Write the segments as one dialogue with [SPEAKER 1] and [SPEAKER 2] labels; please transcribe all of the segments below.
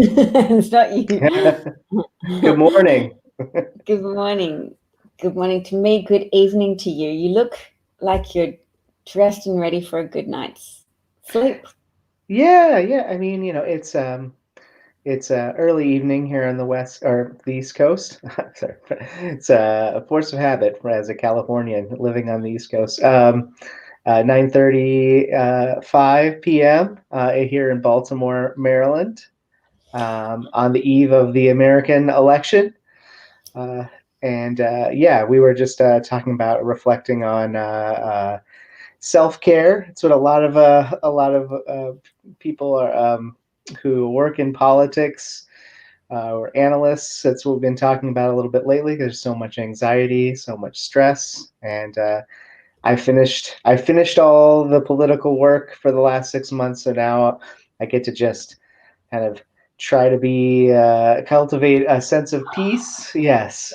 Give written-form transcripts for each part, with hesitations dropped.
[SPEAKER 1] It's not you.
[SPEAKER 2] Good morning.
[SPEAKER 1] Good morning. Good morning to me. Good evening to you. You look like you're dressed and ready for a good night's sleep.
[SPEAKER 2] Yeah, yeah. I mean, it's early evening here on the west or the East Coast. Sorry, it's a force of habit as a Californian living on the East Coast. 9:35 p.m. Here in Baltimore, Maryland, on the eve of the American election. Uh, and yeah, we were just talking about reflecting on self-care. It's what a lot of people are who work in politics or analysts. That's what we've been talking about a little bit lately. There's so much anxiety, so much stress, and I finished all the political work for the last 6 months, so now I get to just kind of try to be cultivate a sense of peace. Yes,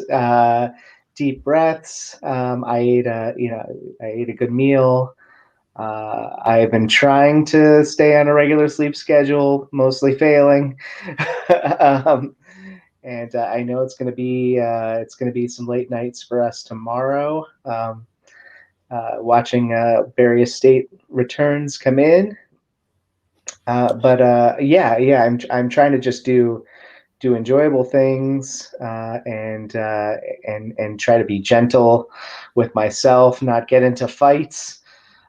[SPEAKER 2] deep breaths. I ate a good meal. I've been trying to stay on a regular sleep schedule, mostly failing. um, and I know it's going to be some late nights for us tomorrow, watching various state returns come in. But yeah, yeah, I'm trying to just do enjoyable things, and try to be gentle with myself, not get into fights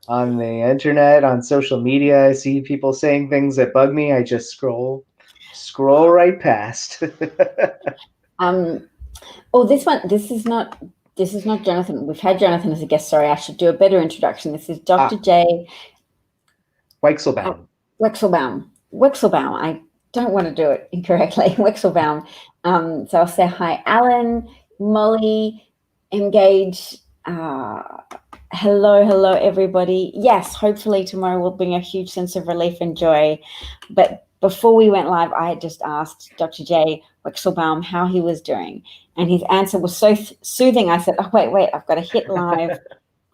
[SPEAKER 2] on the internet, on social media. I see people saying things that bug me. I just scroll right past.
[SPEAKER 1] Um, oh, this one. This is not Jonathan. We've had Jonathan as a guest. Sorry, I should do a better introduction. This is Dr.
[SPEAKER 2] Ah,
[SPEAKER 1] J. uh,
[SPEAKER 2] Weichselbaum.
[SPEAKER 1] Wexelbaum. Wexelbaum. I don't want to do it incorrectly. Wexelbaum. So I'll say hi, Alan, Molly, Engage. Hello, everybody. Yes, hopefully tomorrow will bring a huge sense of relief and joy. But before we went live, I had just asked Dr. J. Wexelbaum how he was doing. And his answer was so soothing. I said, oh, wait, I've got to hit live,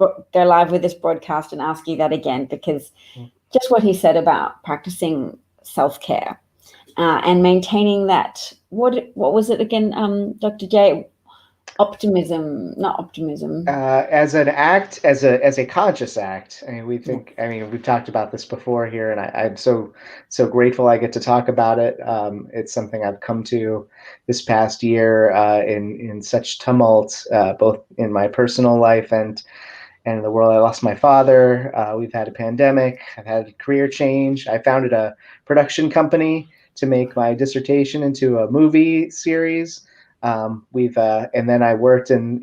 [SPEAKER 1] go live with this broadcast and ask you that again, because just what he said about practicing self-care and maintaining that. What was it again, Dr. J? Optimism, not optimism.
[SPEAKER 2] As an act, as a conscious act. I mean, we've talked about this before here, and I'm so grateful I get to talk about it. It's something I've come to this past year in such tumult, both in my personal life and in the world. I lost my father. We've had a pandemic. I've had a career change. I founded a production company to make my dissertation into a movie series. We've and then I worked in.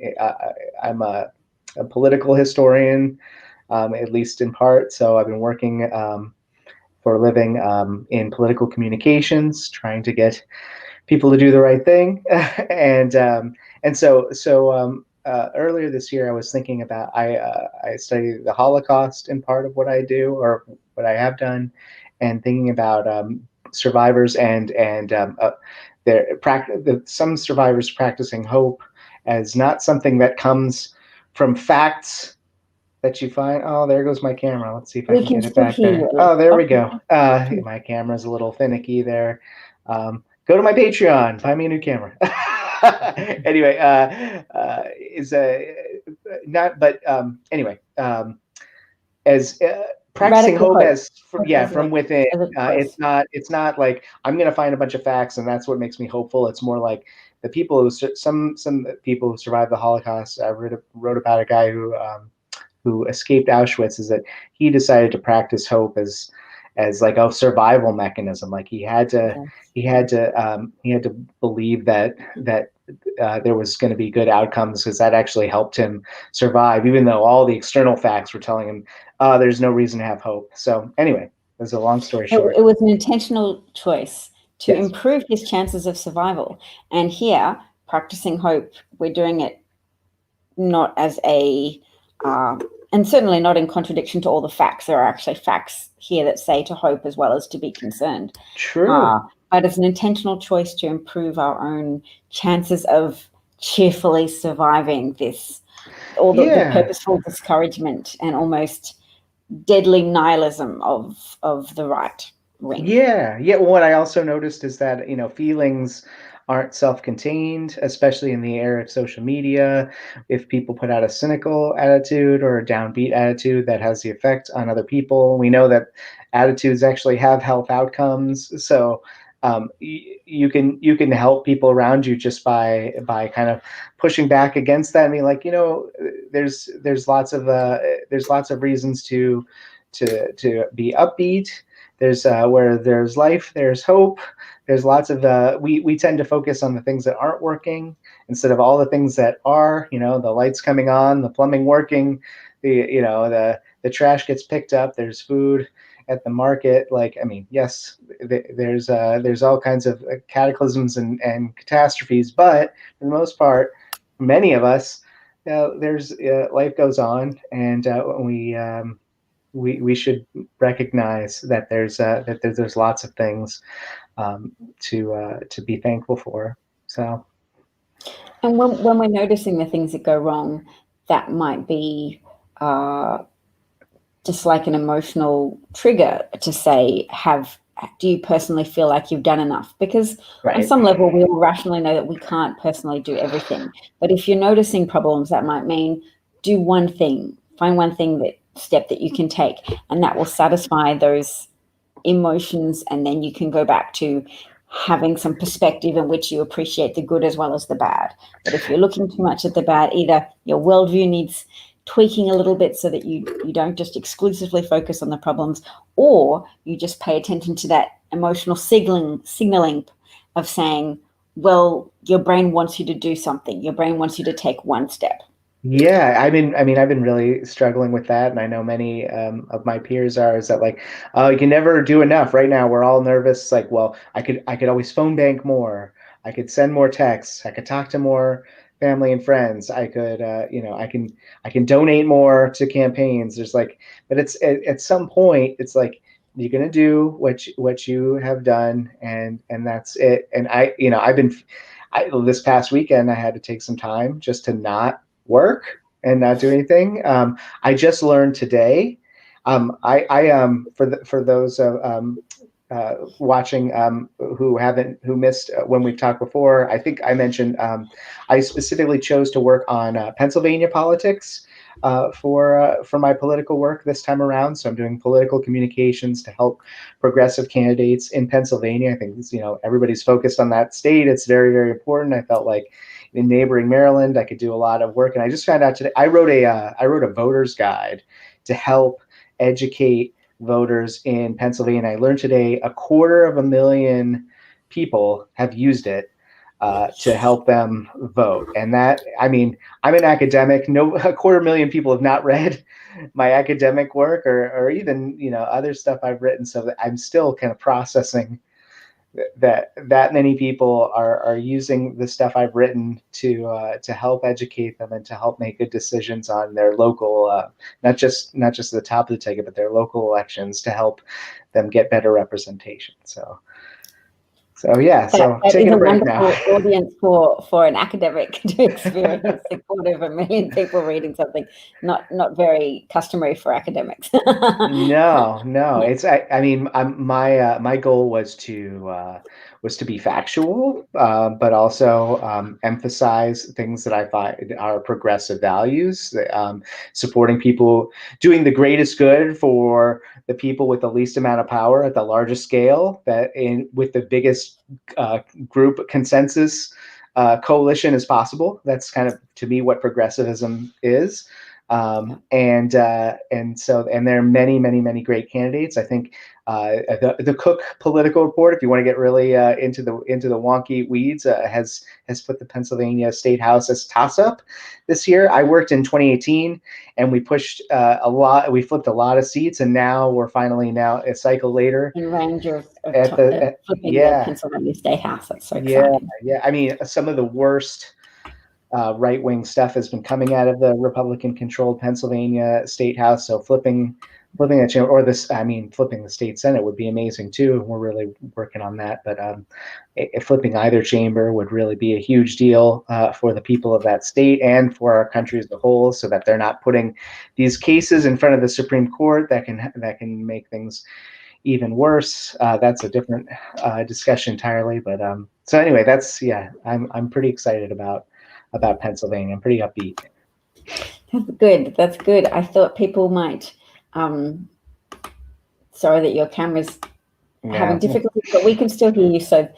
[SPEAKER 2] I'm a political historian, at least in part. So I've been working for a living in political communications, trying to get people to do the right thing. And earlier this year, I was thinking about I study the Holocaust in part of what I do or what I have done, and thinking about survivors and some survivors practicing hope as not something that comes from facts that you find. Oh, there goes my camera. Let's see if I
[SPEAKER 1] We
[SPEAKER 2] can
[SPEAKER 1] can
[SPEAKER 2] get it
[SPEAKER 1] still
[SPEAKER 2] back
[SPEAKER 1] hear
[SPEAKER 2] there.
[SPEAKER 1] you.
[SPEAKER 2] Oh, there we go.
[SPEAKER 1] Okay.
[SPEAKER 2] My camera's a little finicky there. Go to my Patreon. Buy me a new camera. Anyway, is not. But anyway, as practicing
[SPEAKER 1] Radical
[SPEAKER 2] hope
[SPEAKER 1] hope.
[SPEAKER 2] as
[SPEAKER 1] Hope
[SPEAKER 2] from within.
[SPEAKER 1] as a
[SPEAKER 2] It's
[SPEAKER 1] choice.
[SPEAKER 2] not. It's not like I'm going to find a bunch of facts and that's what makes me hopeful. It's more like the people who some people who survived the Holocaust. I wrote about a guy who escaped Auschwitz, is that he decided to practice hope as like a survival mechanism. Like
[SPEAKER 1] Yeah.
[SPEAKER 2] he had to believe that there was going to be good outcomes, because that actually helped him survive, even though all the external facts were telling him there's no reason to have hope. So anyway, that's a long story
[SPEAKER 1] It
[SPEAKER 2] short.
[SPEAKER 1] was an intentional choice to
[SPEAKER 2] Yes.
[SPEAKER 1] improve his chances of survival. And here, practicing hope, we're doing it not as a, uh, and certainly not in contradiction to all the facts. There are actually facts here that say to hope as well as to be concerned.
[SPEAKER 2] True.
[SPEAKER 1] Uh, but it's an intentional choice to improve our own chances of cheerfully surviving this, all the
[SPEAKER 2] Yeah.
[SPEAKER 1] purposeful discouragement and almost deadly nihilism of the right. ring.
[SPEAKER 2] Yeah. What I also noticed is that, feelings aren't self-contained, especially in the era of social media. If people put out a cynical attitude or a downbeat attitude, that has the effect on other people. We know that attitudes actually have health outcomes. So you can help people around you just by kind of pushing back against that. I mean, like, there's lots of reasons to be upbeat. There's where there's life, there's hope. There's lots of we tend to focus on the things that aren't working instead of all the things that are. The lights coming on, the plumbing working, the trash gets picked up. There's food at the market. Like, I mean, yes, there's all kinds of cataclysms and catastrophes, but for the most part, many of us, there's life goes on, and we should recognize that there's lots of things to be thankful for. So,
[SPEAKER 1] And when we're noticing the things that go wrong, that might be just like an emotional trigger to say, do you personally feel like you've done enough? Because on
[SPEAKER 2] right.
[SPEAKER 1] some level, we all rationally know that we can't personally do everything. But if you're noticing problems, that might mean do one thing, find one step that you can take, and that will satisfy those emotions. And then you can go back to having some perspective in which you appreciate the good as well as the bad. But if you're looking too much at the bad, either your worldview needs tweaking a little bit so that you don't just exclusively focus on the problems, or you just pay attention to that emotional signaling of saying, well, your brain wants you to do something. Your brain wants you to take one step.
[SPEAKER 2] Yeah, I've been really struggling with that, and I know many of my peers are. Is that like, oh, you can never do enough. Right now, we're all nervous. Like, well, I could always phone bank more. I could send more texts. I could talk to more family and friends. I could, I can donate more to campaigns. There's like, but it's at some point, it's like you're gonna do what you have done, and that's it. And this past weekend, I had to take some time just to not work and not do anything. I just learned today. For those watching who missed when we've talked before, I think I mentioned I specifically chose to work on Pennsylvania politics for my political work this time around. So I'm doing political communications to help progressive candidates in Pennsylvania. I think everybody's focused on that state. It's very, very important. I felt like in neighboring Maryland, I could do a lot of work. And I just found out today I wrote a voter's guide to help educate voters in Pennsylvania. I learned today 250,000 people have used it to help them vote. And that, I mean, I'm an academic. No, 250,000 people have not read my academic work or even other stuff I've written. So I'm still kind of processing that many people are using the stuff I've written to help educate them and to help make good decisions on their local, not just the top of the ticket, but their local elections to help them get better representation. So yeah, so
[SPEAKER 1] that
[SPEAKER 2] taking
[SPEAKER 1] is
[SPEAKER 2] a
[SPEAKER 1] a
[SPEAKER 2] break
[SPEAKER 1] wonderful
[SPEAKER 2] now.
[SPEAKER 1] audience for an academic to experience the quarter of a million people reading something not very customary for academics.
[SPEAKER 2] No, it's I mean my goal was to be factual, but also emphasize things that I find are progressive values, supporting people, doing the greatest good for the people with the least amount of power at the largest scale, with the biggest group consensus coalition as possible. That's kind of, to me, what progressivism is. And there are many, many, many great candidates. I think the Cook Political Report, if you want to get really into the wonky weeds, has put the Pennsylvania State House as toss-up this year. I worked in 2018, and we pushed a lot. We flipped a lot of seats, and now we're finally, now a cycle later,
[SPEAKER 1] in range of flipping the
[SPEAKER 2] yeah,
[SPEAKER 1] Pennsylvania State House. That's so
[SPEAKER 2] yeah,
[SPEAKER 1] exciting.
[SPEAKER 2] yeah. I mean, some of the worst right-wing stuff has been coming out of the Republican-controlled Pennsylvania State House. So flipping the chamber, or flipping the state Senate would be amazing too. We're really working on that. But flipping either chamber would really be a huge deal for the people of that state and for our country as a whole, so that they're not putting these cases in front of the Supreme Court that can make things even worse. That's a different discussion entirely. But so anyway, I'm pretty excited about Pennsylvania. I'm pretty upbeat.
[SPEAKER 1] That's good. That's good. I thought people might. Sorry that your camera's having difficulty, but we can still hear you. So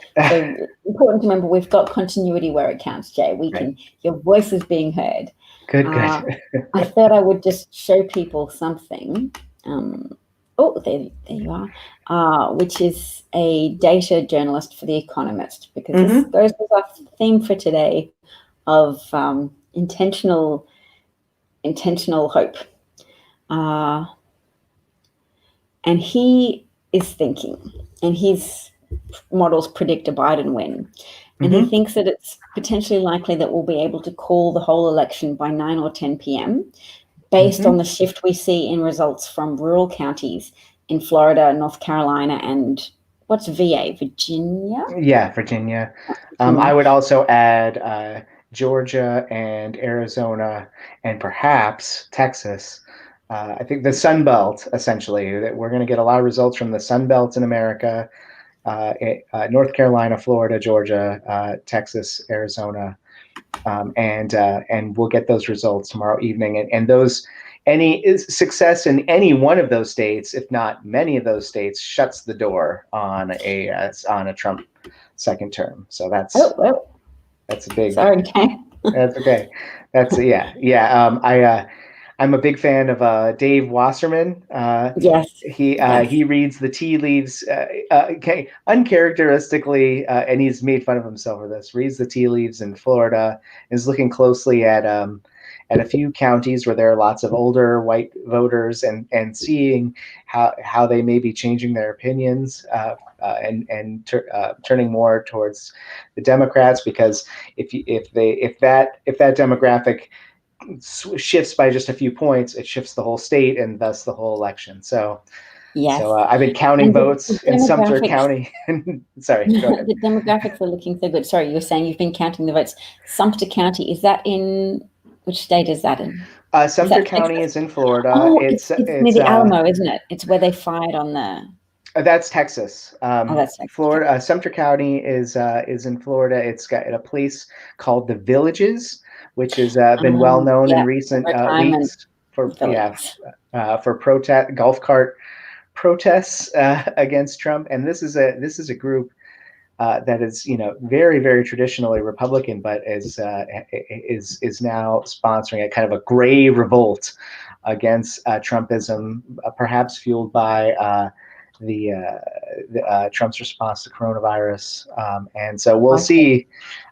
[SPEAKER 1] important to remember, we've got continuity where it counts, Jay. We can. Your voice is being heard.
[SPEAKER 2] Good.
[SPEAKER 1] I thought I would just show people something. There you are. Which is a data journalist for The Economist, because this goes with our theme for today of intentional hope. And he is thinking, and his models predict a Biden win. And he thinks that it's potentially likely that we'll be able to call the whole election by 9 or 10 p.m. based on the shift we see in results from rural counties in Florida, North Carolina, and what's VA, Virginia?
[SPEAKER 2] Yeah, Virginia. I would also add Georgia and Arizona and perhaps Texas. I think the Sun Belt, essentially, that we're going to get a lot of results from the Sun Belt in America, North Carolina, Florida, Georgia, Texas, Arizona, and we'll get those results tomorrow evening. And those, any success in any one of those states, if not many of those states, shuts the door on a Trump second term. So that's a big.
[SPEAKER 1] Sorry, Jay.
[SPEAKER 2] That's okay. I'm a big fan of Dave Wasserman.
[SPEAKER 1] Yes.
[SPEAKER 2] He reads the tea leaves uncharacteristically, and he's made fun of himself for this. Reads the tea leaves in Florida, is looking closely at a few counties where there are lots of older white voters, and seeing how they may be changing their opinions and turning more towards the Democrats, because if that demographic shifts by just a few points, it shifts the whole state and thus the whole election. So I've been counting votes in Sumter County. Sorry, go ahead.
[SPEAKER 1] The demographics are looking so good. Sorry, you were saying you've been counting the votes. Sumter County, is that in, which state is that in?
[SPEAKER 2] Sumter County is in Florida.
[SPEAKER 1] It's near the Alamo, isn't it? It's where they fired on the.
[SPEAKER 2] That's Texas.
[SPEAKER 1] That's Texas.
[SPEAKER 2] Florida. Sumter County is in Florida. It's got a place called the Villages, which has been well known in recent weeks for golf cart protests against Trump. And this is a group that is very, very traditionally Republican, but is now sponsoring a kind of a gray revolt against Trumpism, perhaps fueled by Trump's response to coronavirus, and so we'll see.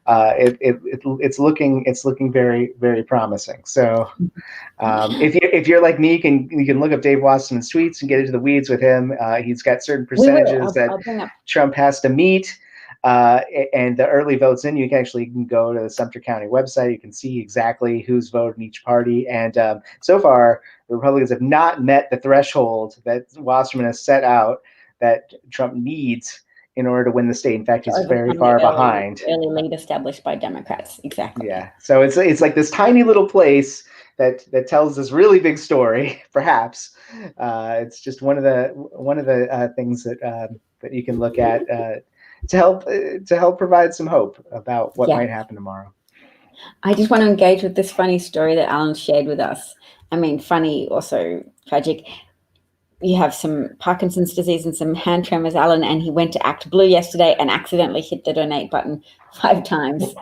[SPEAKER 2] It's looking very, very promising. So, if you're like me, you can look up Dave Wasserman's tweets and get into the weeds with him. He's got certain percentages that Trump has to meet. And the early votes in, you can actually go to the Sumter County website. You can see exactly who's voted in each party. And so far, the Republicans have not met the threshold that Wasserman has set out that Trump needs in order to win the state. In fact, he's very far behind.
[SPEAKER 1] Early lead established by Democrats. Exactly.
[SPEAKER 2] Yeah. So it's like this tiny little place that tells this really big story. Perhaps it's just one of the things that you can look at to help provide some hope about what might happen tomorrow.
[SPEAKER 1] I just want to engage with this funny story that Alan shared with us. I mean, funny, also tragic. You have some Parkinson's disease and some hand tremors, Alan, and he went to Act Blue yesterday and accidentally hit the donate button 5 times.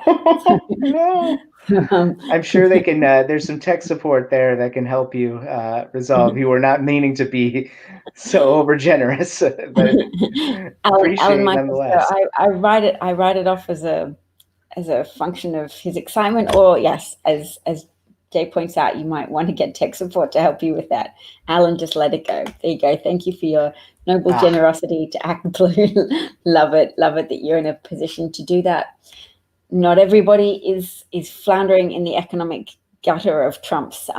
[SPEAKER 2] No. I'm sure they can. There's some tech support there that can help you resolve. You were not meaning to be so over generous, but appreciate it nonetheless.
[SPEAKER 1] So I write it off as a function of his excitement, or yes, as Jay points out, you might want to get tech support to help you with that. Alan, just let it go. There you go. Thank you for your noble generosity to Act Blue. Love it that you're in a position to do that. Not everybody is floundering in the economic gutter of Trump's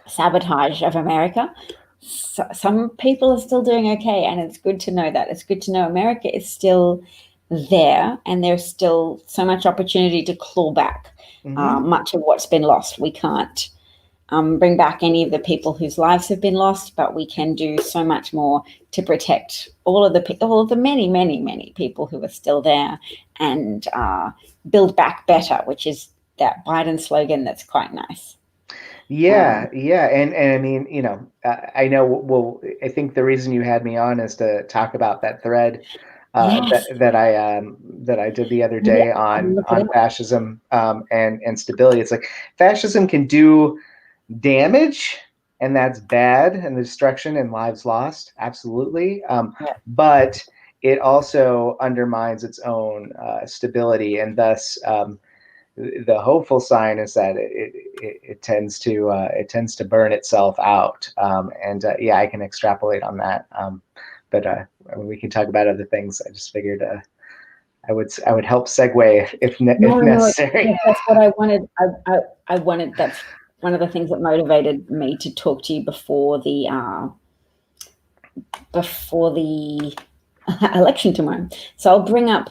[SPEAKER 1] sabotage of America. So, some people are still doing okay, and it's good to know that. It's good to know America is still there, and there's still so much opportunity to claw back much of what's been lost. We can't bring back any of the people whose lives have been lost, but we can do so much more to protect all of the many, many, many people who are still there, and build back better, which is that Biden slogan that's quite nice.
[SPEAKER 2] Yeah, yeah, and I mean, I know. Well, I think the reason you had me on is to talk about that thread
[SPEAKER 1] Yes.
[SPEAKER 2] that I did the other
[SPEAKER 1] Yeah,
[SPEAKER 2] day on
[SPEAKER 1] look it up.
[SPEAKER 2] fascism and stability. It's like fascism can do damage, and that's bad, and the destruction and lives lost, absolutely.
[SPEAKER 1] Yeah.
[SPEAKER 2] But it also undermines its own stability, and thus the hopeful sign is that it tends to burn itself out. And yeah, I can extrapolate on that. But I mean, we can talk about other things. I just figured I would help segue if
[SPEAKER 1] No,
[SPEAKER 2] necessary.
[SPEAKER 1] that's what I wanted. I wanted. That's one of the things that motivated me to talk to you before the election tomorrow. So I'll bring up.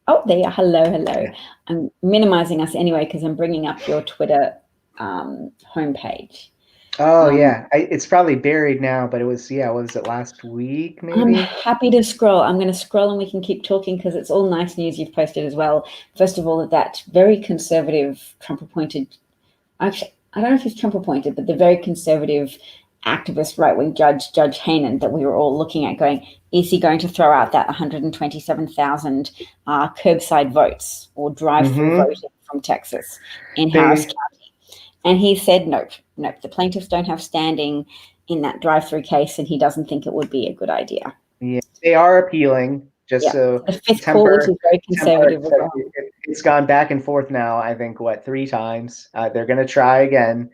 [SPEAKER 1] Oh, there you are. Hello, hello.
[SPEAKER 2] Yeah.
[SPEAKER 1] I'm minimizing us anyway because I'm bringing up your Twitter homepage.
[SPEAKER 2] Oh yeah, it's probably buried now, but it was, yeah. What was it, last week
[SPEAKER 1] I'm
[SPEAKER 2] maybe?
[SPEAKER 1] happy to scroll. I'm going to scroll and we can keep talking because it's all nice news you've posted as well. First of all, that very conservative Trump-appointed, actually, I don't know if he's Trump-appointed, but the very conservative activist right-wing judge, Judge Hainan, that we were all looking at going, is he going to throw out that 127,000 curbside votes or drive-through voting from Texas in Harris County? And he said, nope, the plaintiffs don't have standing in that drive-through case, and he doesn't think it would be a good idea.
[SPEAKER 2] Yeah, they are appealing. Just so
[SPEAKER 1] the fifth court, which is very conservative as well.
[SPEAKER 2] It's gone back and forth now. I think 3 times. They're going to try again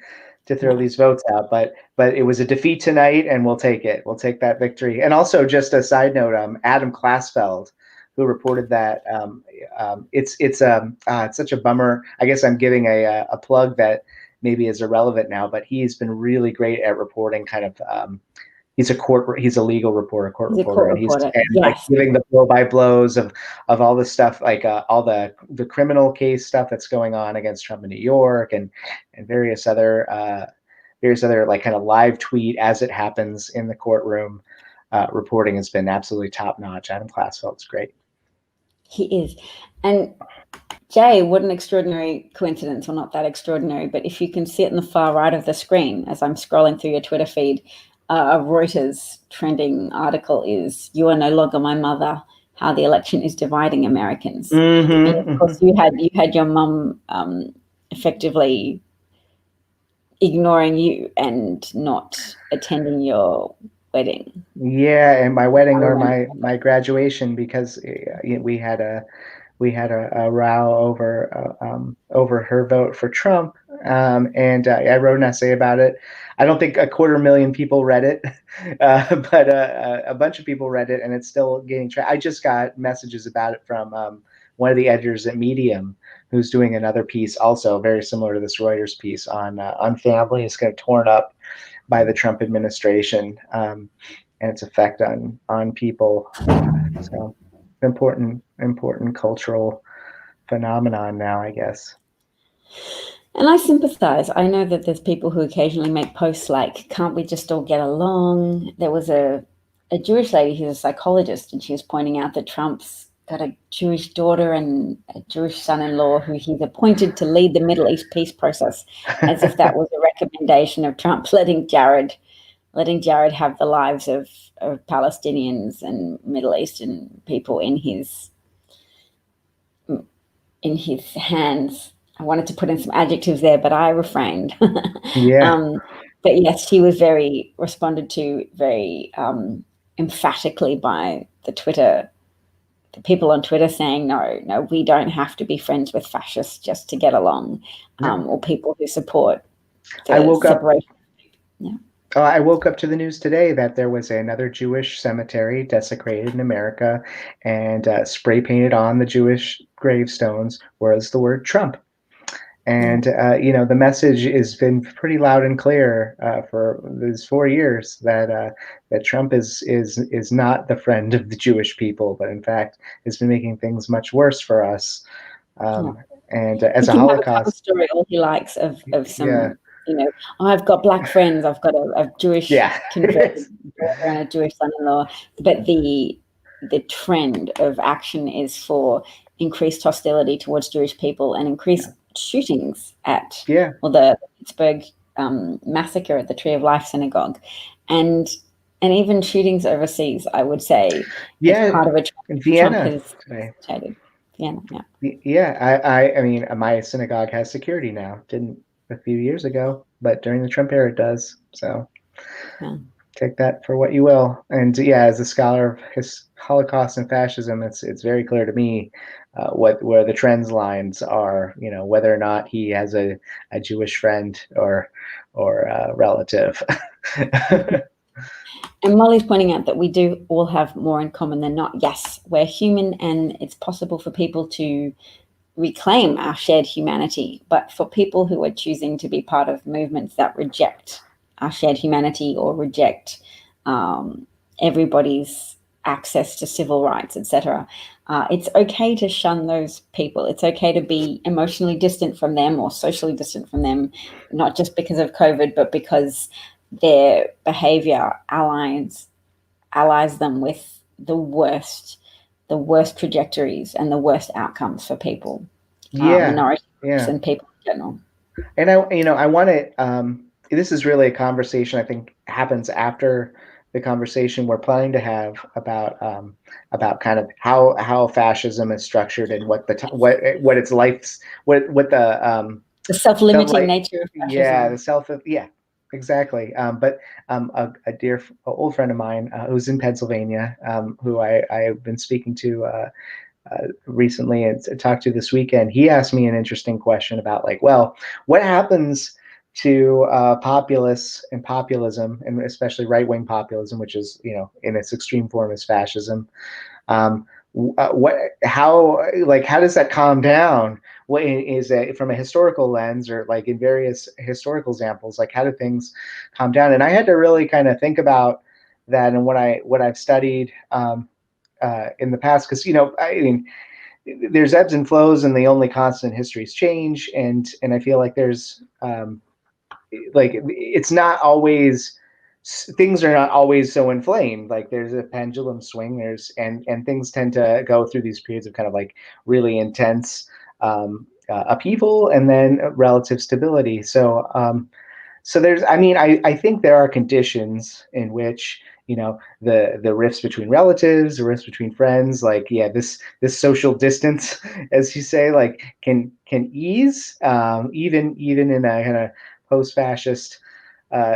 [SPEAKER 2] to throw these votes out, but it was a defeat tonight, and we'll take it. We'll take that victory. And also, just a side note, Adam Klasfeld, who reported that it's such a bummer. I guess I'm giving a plug that maybe is irrelevant now, but he's been really great at reporting kind of he's a legal reporter, court reporter, and like giving the blow by blows of all the stuff, like all the criminal case stuff that's going on against Trump in New York, and various other like kind of live tweet as it happens in the courtroom. Reporting has been absolutely top notch. Adam Klasfeld's great.
[SPEAKER 1] He is. And Jay, what an extraordinary coincidence, or not that extraordinary, but if you can see it in the far right of the screen as I'm scrolling through your Twitter feed, a Reuters trending article is "You Are No Longer My Mother: How the Election is Dividing Americans." And of course, you had your mum effectively ignoring you and not attending your wedding.
[SPEAKER 2] Yeah, and my wedding or my graduation, because we had a row over her vote for Trump, and I wrote an essay about it. I don't think 250,000 people read it, but a bunch of people read it, and it's still gaining traction. I just got messages about it from one of the editors at Medium, who's doing another piece also very similar to this Reuters piece on families kind of torn up by the Trump administration and its effect on people. So important cultural phenomenon now, I guess.
[SPEAKER 1] And I sympathize. I know that there's people who occasionally make posts like, can't we just all get along? There was a Jewish lady who's a psychologist, and she was pointing out that Trump's got a Jewish daughter and a Jewish son-in-law who he's appointed to lead the Middle East peace process, as if that was a recommendation of Trump letting Jared have the lives of Palestinians and Middle Eastern people in his hands. I wanted to put in some adjectives there, but I refrained.
[SPEAKER 2] Yeah.
[SPEAKER 1] But yes, she was responded to very emphatically by the people on Twitter saying, no, we don't have to be friends with fascists just to get along, or people who support the separation. Yeah.
[SPEAKER 2] I woke up to the news today that there was another Jewish cemetery desecrated in America, and spray painted on the Jewish gravestones was the word Trump. And the message has been pretty loud and clear for these 4 years that Trump is not the friend of the Jewish people, but in fact has been making things much worse for us. And
[SPEAKER 1] He
[SPEAKER 2] as a
[SPEAKER 1] can have a cover
[SPEAKER 2] Holocaust,
[SPEAKER 1] story all he likes of
[SPEAKER 2] yeah,
[SPEAKER 1] some, "Oh, I've got black friends, I've got a Jewish
[SPEAKER 2] yeah,
[SPEAKER 1] converted daughter and a Jewish son-in-law," but the trend of action is for increased hostility towards Jewish people and increased shootings at,
[SPEAKER 2] yeah,
[SPEAKER 1] well, the Pittsburgh massacre at the Tree of Life synagogue, and even shootings overseas. I would say it's
[SPEAKER 2] yeah.
[SPEAKER 1] part of a
[SPEAKER 2] In
[SPEAKER 1] Trump
[SPEAKER 2] Vienna
[SPEAKER 1] has
[SPEAKER 2] today.
[SPEAKER 1] facilitated. Vienna, yeah.
[SPEAKER 2] Yeah, I mean, my synagogue has security now. Didn't a few years ago, but during the Trump era, it does. So
[SPEAKER 1] Yeah.
[SPEAKER 2] take that for what you will. And yeah, as a scholar of his Holocaust and fascism, it's very clear to me where the trends lines are. You know, whether or not he has a Jewish friend or relative.
[SPEAKER 1] And Molly's pointing out that we do all have more in common than not. Yes, we're human, and it's possible for people to reclaim our shared humanity. But for people who are choosing to be part of movements that reject our shared humanity or reject everybody's access to civil rights, etc., it's okay to shun those people. It's okay to be emotionally distant from them or socially distant from them, not just because of COVID, but because their behavior allies them with the worst trajectories and the worst outcomes for people,
[SPEAKER 2] Yeah,
[SPEAKER 1] minority groups
[SPEAKER 2] yeah.
[SPEAKER 1] and people in general.
[SPEAKER 2] And I want to. This is really a conversation I think happens after the conversation we're planning to have about kind of how fascism is structured and what its life's what
[SPEAKER 1] The
[SPEAKER 2] the
[SPEAKER 1] self-limiting
[SPEAKER 2] light.
[SPEAKER 1] nature of
[SPEAKER 2] Yeah, the
[SPEAKER 1] fascism.
[SPEAKER 2] self. Yeah, exactly. But a dear old friend of mine who's in Pennsylvania, who I have been speaking to. Recently and talked to this weekend, he asked me an interesting question about like, well, what happens to populists and populism, and especially right-wing populism, which is, in its extreme form is fascism. How does that calm down? What is it from a historical lens, or like in various historical examples, like how do things calm down? And I had to really kind of think about that and what I've studied in the past, because I mean, there's ebbs and flows, and the only constant in history is change. And I feel like there's like it's not always things are not always so inflamed. Like there's a pendulum swing. And things tend to go through these periods of kind of like really intense upheaval and then relative stability. So there's, I mean, I think there are conditions in which, the rifts between relatives, the rifts between friends, like, yeah, this social distance, as you say, like can ease, even in a kind of post-fascist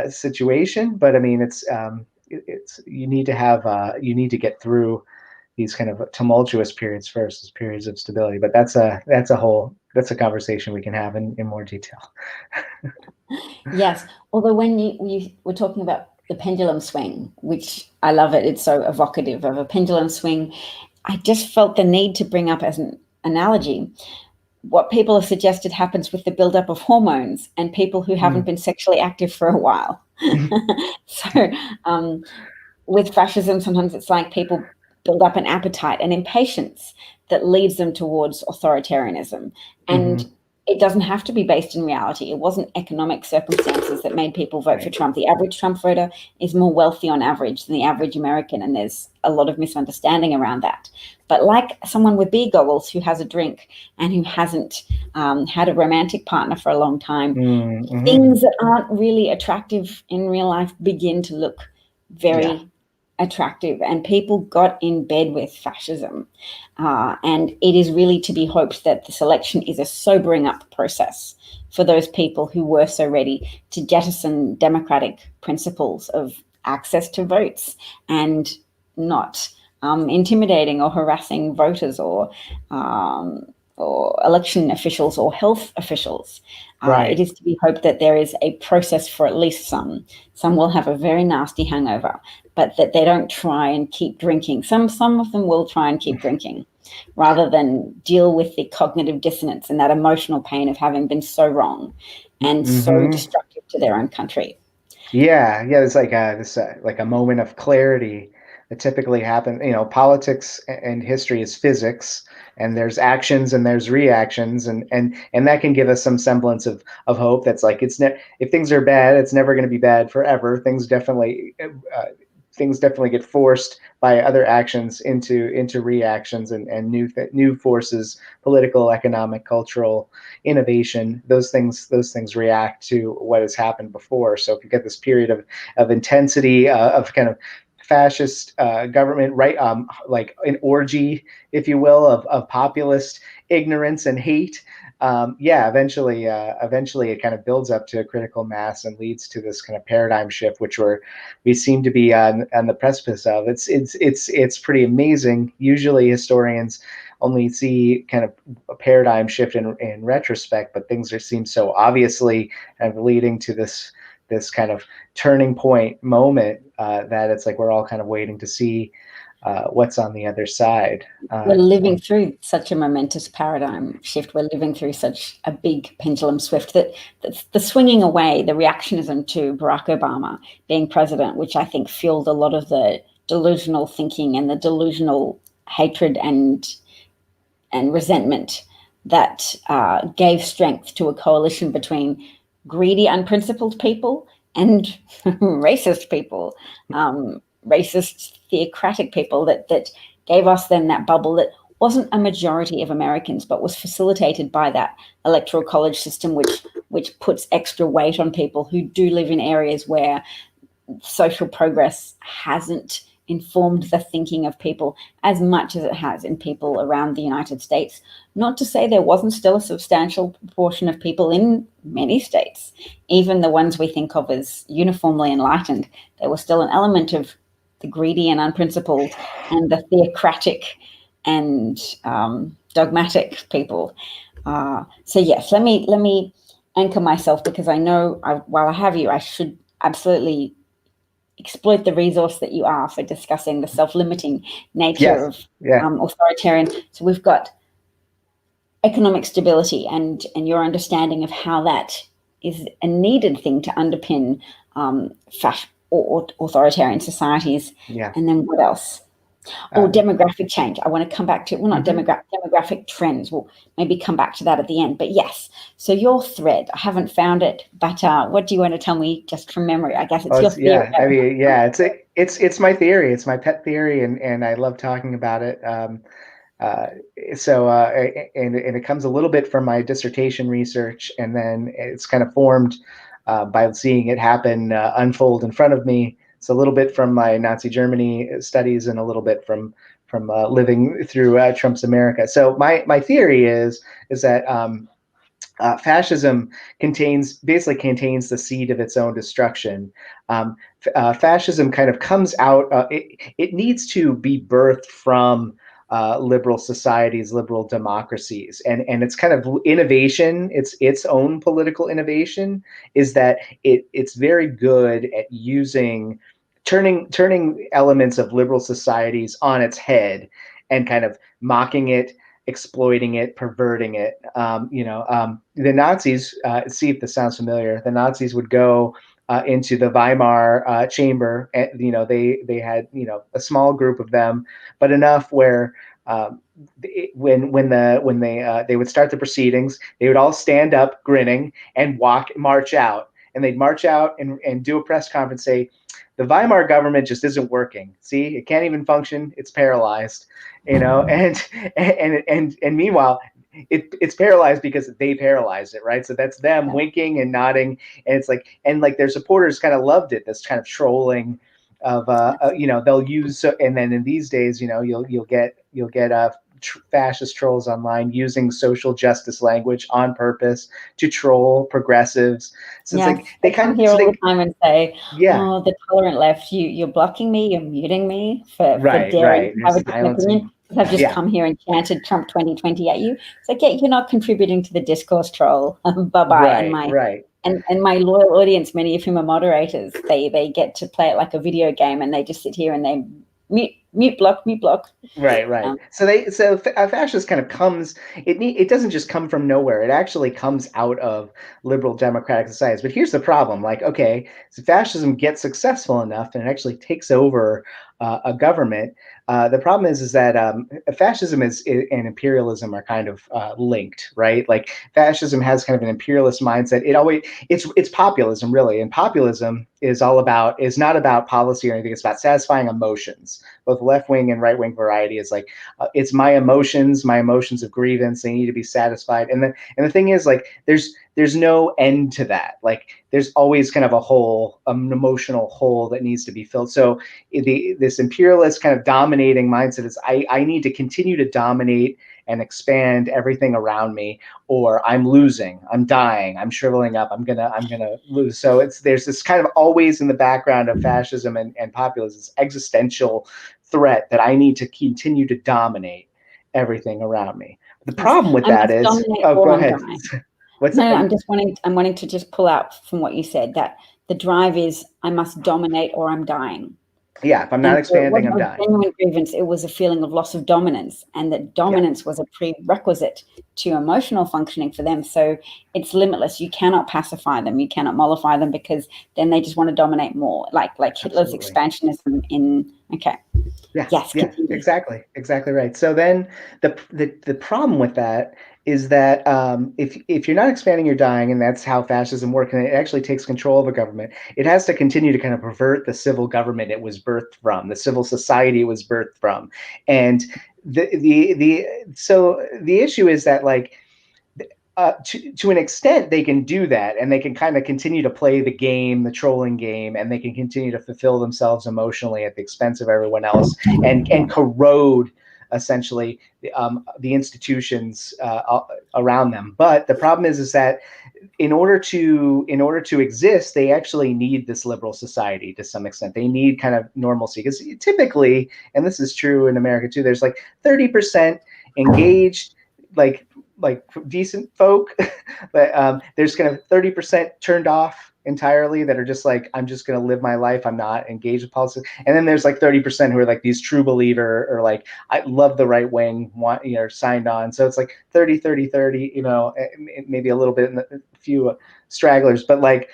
[SPEAKER 2] situation. But I mean, it's you need to have you need to get through these kind of tumultuous periods versus periods of stability. But that's a conversation we can have in more detail.
[SPEAKER 1] Yes, although when you were talking about the pendulum swing, which I love it, it's so evocative of a pendulum swing, I just felt the need to bring up as an analogy what people have suggested happens with the buildup of hormones and people who haven't been sexually active for a while. So with fascism, sometimes it's like people build up an appetite and impatience that leads them towards authoritarianism. And it doesn't have to be based in reality. It wasn't economic circumstances that made people vote for Trump. The average Trump voter is more wealthy on average than the average American, and there's a lot of misunderstanding around that. But like someone with beer goggles who has a drink and who hasn't had a romantic partner for a long time, things that aren't really attractive in real life begin to look very attractive, and people got in bed with fascism. And it is really to be hoped that this election is a sobering up process for those people who were so ready to jettison democratic principles of access to votes and not intimidating or harassing voters or election officials or health officials. It is to be hoped that there is a process for at least some. Some will have a very nasty hangover, but that they don't try and keep drinking. Some of them will try and keep drinking rather than deal with the cognitive dissonance and that emotional pain of having been so wrong and so destructive to their own country.
[SPEAKER 2] Yeah, it's like like a moment of clarity that typically happen. Politics and history is physics, and there's actions and there's reactions, and that can give us some semblance of hope. That's like if things are bad, it's never going to be bad forever. Things definitely get forced by other actions into reactions and new forces, political, economic, cultural, innovation. Those things react to what has happened before. So if you get this period of intensity, of kind of fascist government, right, like an orgy, if you will, of populist ignorance and hate, eventually it kind of builds up to a critical mass and leads to this kind of paradigm shift, which we seem to be on the precipice of. It's pretty amazing. Usually historians only see kind of a paradigm shift in retrospect, but things seem so obviously kind of leading to this kind of turning point moment, that it's like we're all kind of waiting to see what's on the other side.
[SPEAKER 1] We're living through such a momentous paradigm shift. We're living through such a big pendulum shift that the swinging away, the reactionism to Barack Obama being president, which I think fueled a lot of the delusional thinking and the delusional hatred and resentment that gave strength to a coalition between greedy, unprincipled people and racist people, racist, theocratic people that gave us then that bubble that wasn't a majority of Americans, but was facilitated by that electoral college system, which puts extra weight on people who do live in areas where social progress hasn't informed the thinking of people as much as it has in people around the United States. Not to say there wasn't still a substantial proportion of people in many states, even the ones we think of as uniformly enlightened. There was still an element of the greedy and unprincipled and the theocratic and dogmatic people. So yes, let me anchor myself, because I know while I have you, I should absolutely exploit the resource that you are for discussing the self-limiting nature of authoritarian. So we've got economic stability and your understanding of how that is a needed thing to underpin authoritarian societies.
[SPEAKER 2] Yeah.
[SPEAKER 1] And then what else? Demographic change. I want to come back to, well, not demographic trends. We'll maybe come back to that at the end. But yes, so your thread, I haven't found it, but what do you want to tell me just from memory? I guess it's your theory.
[SPEAKER 2] Yeah, I mean, yeah, it's my theory. It's my pet theory, and I love talking about it. And it comes a little bit from my dissertation research, and then it's kind of formed by seeing it happen, unfold in front of me. It's a little bit from my Nazi Germany studies, and a little bit from living through Trump's America. So my theory is that fascism basically contains the seed of its own destruction. Fascism kind of comes out. It needs to be birthed from liberal societies, liberal democracies, and it's kind of innovation. Its own political innovation is that it's very good at turning elements of liberal societies on its head and kind of mocking it, exploiting it, perverting it. The Nazis, see if this sounds familiar, the Nazis would go into the Weimar chamber, and they had a small group of them, but enough where when they would start the proceedings, they would all stand up grinning and march out, and they'd march out and do a press conference, say, the Weimar government just isn't working. See, it can't even function. It's paralyzed, and meanwhile, it's paralyzed because they paralyzed it, right? So that's them winking and nodding, and it's like, their supporters kind of loved it. This kind of trolling of, they'll use, and then in these days, you'll get fascist trolls online using social justice language on purpose to troll progressives. So it's like they kind of
[SPEAKER 1] hear all the time and say, "Oh, the tolerant left, you're blocking me, you're muting me for daring to have a different opinion. I've just come here and chanted Trump 2020 at you." It's like, you're not contributing to the discourse, troll. Bye-bye. And my loyal audience, many of whom are moderators, they get to play it like a video game, and they just sit here and they mute block. Right.
[SPEAKER 2] So fascist kind of comes. It doesn't just come from nowhere. It actually comes out of liberal democratic societies. But here's the problem: so fascism gets successful enough, and it actually takes over a government. The problem is that fascism and imperialism are kind of linked, right? Like fascism has kind of an imperialist mindset. It's populism really, and populism is not about policy or anything. It's about satisfying emotions. Both left wing and right wing variety is like it's my emotions of grievance. They need to be satisfied, and the thing is like there's no end to that. Like there's always kind of a hole, an emotional hole that needs to be filled. So this imperialist kind of dominating mindset is I need to continue to dominate and expand everything around me, or I'm losing, I'm dying, I'm shriveling up, I'm gonna lose. So there's this kind of always in the background of fascism and populism, this existential threat that I need to continue to dominate everything around me. The problem with that is, go ahead. What's
[SPEAKER 1] no, I'm wanting to just pull out from what you said that the drive is I must dominate or I'm dying.
[SPEAKER 2] Yeah, if I'm not expanding, I'm dying.
[SPEAKER 1] Genuine grievance, it was a feeling of loss of dominance, and that dominance was a prerequisite to emotional functioning for them. So it's limitless. You cannot pacify them. You cannot mollify them, because then they just want to dominate more, like Hitler's expansionism in. Okay.
[SPEAKER 2] Yeah. Yes. Yeah. Exactly right. So then the problem with that is that if you're not expanding, you're dying, and that's how fascism works. And it actually takes control of a government. It has to continue to kind of pervert the civil government it was birthed from, the civil society it was birthed from, and so the issue is that like. To an extent, they can do that, and they can kind of continue to play the game, the trolling game, and they can continue to fulfill themselves emotionally at the expense of everyone else, and corrode essentially the institutions around them. But the problem is that in order to exist, they actually need this liberal society to some extent. They need kind of normalcy, because typically, and this is true in America too, there's like 30% engaged, like decent folk, but there's kind of 30% turned off entirely that are just like, I'm just going to live my life, I'm not engaged with politics. And then there's like 30% who are like these true believer, or like I love the right wing, signed on. So it's like 30, maybe a little bit in a few stragglers, but like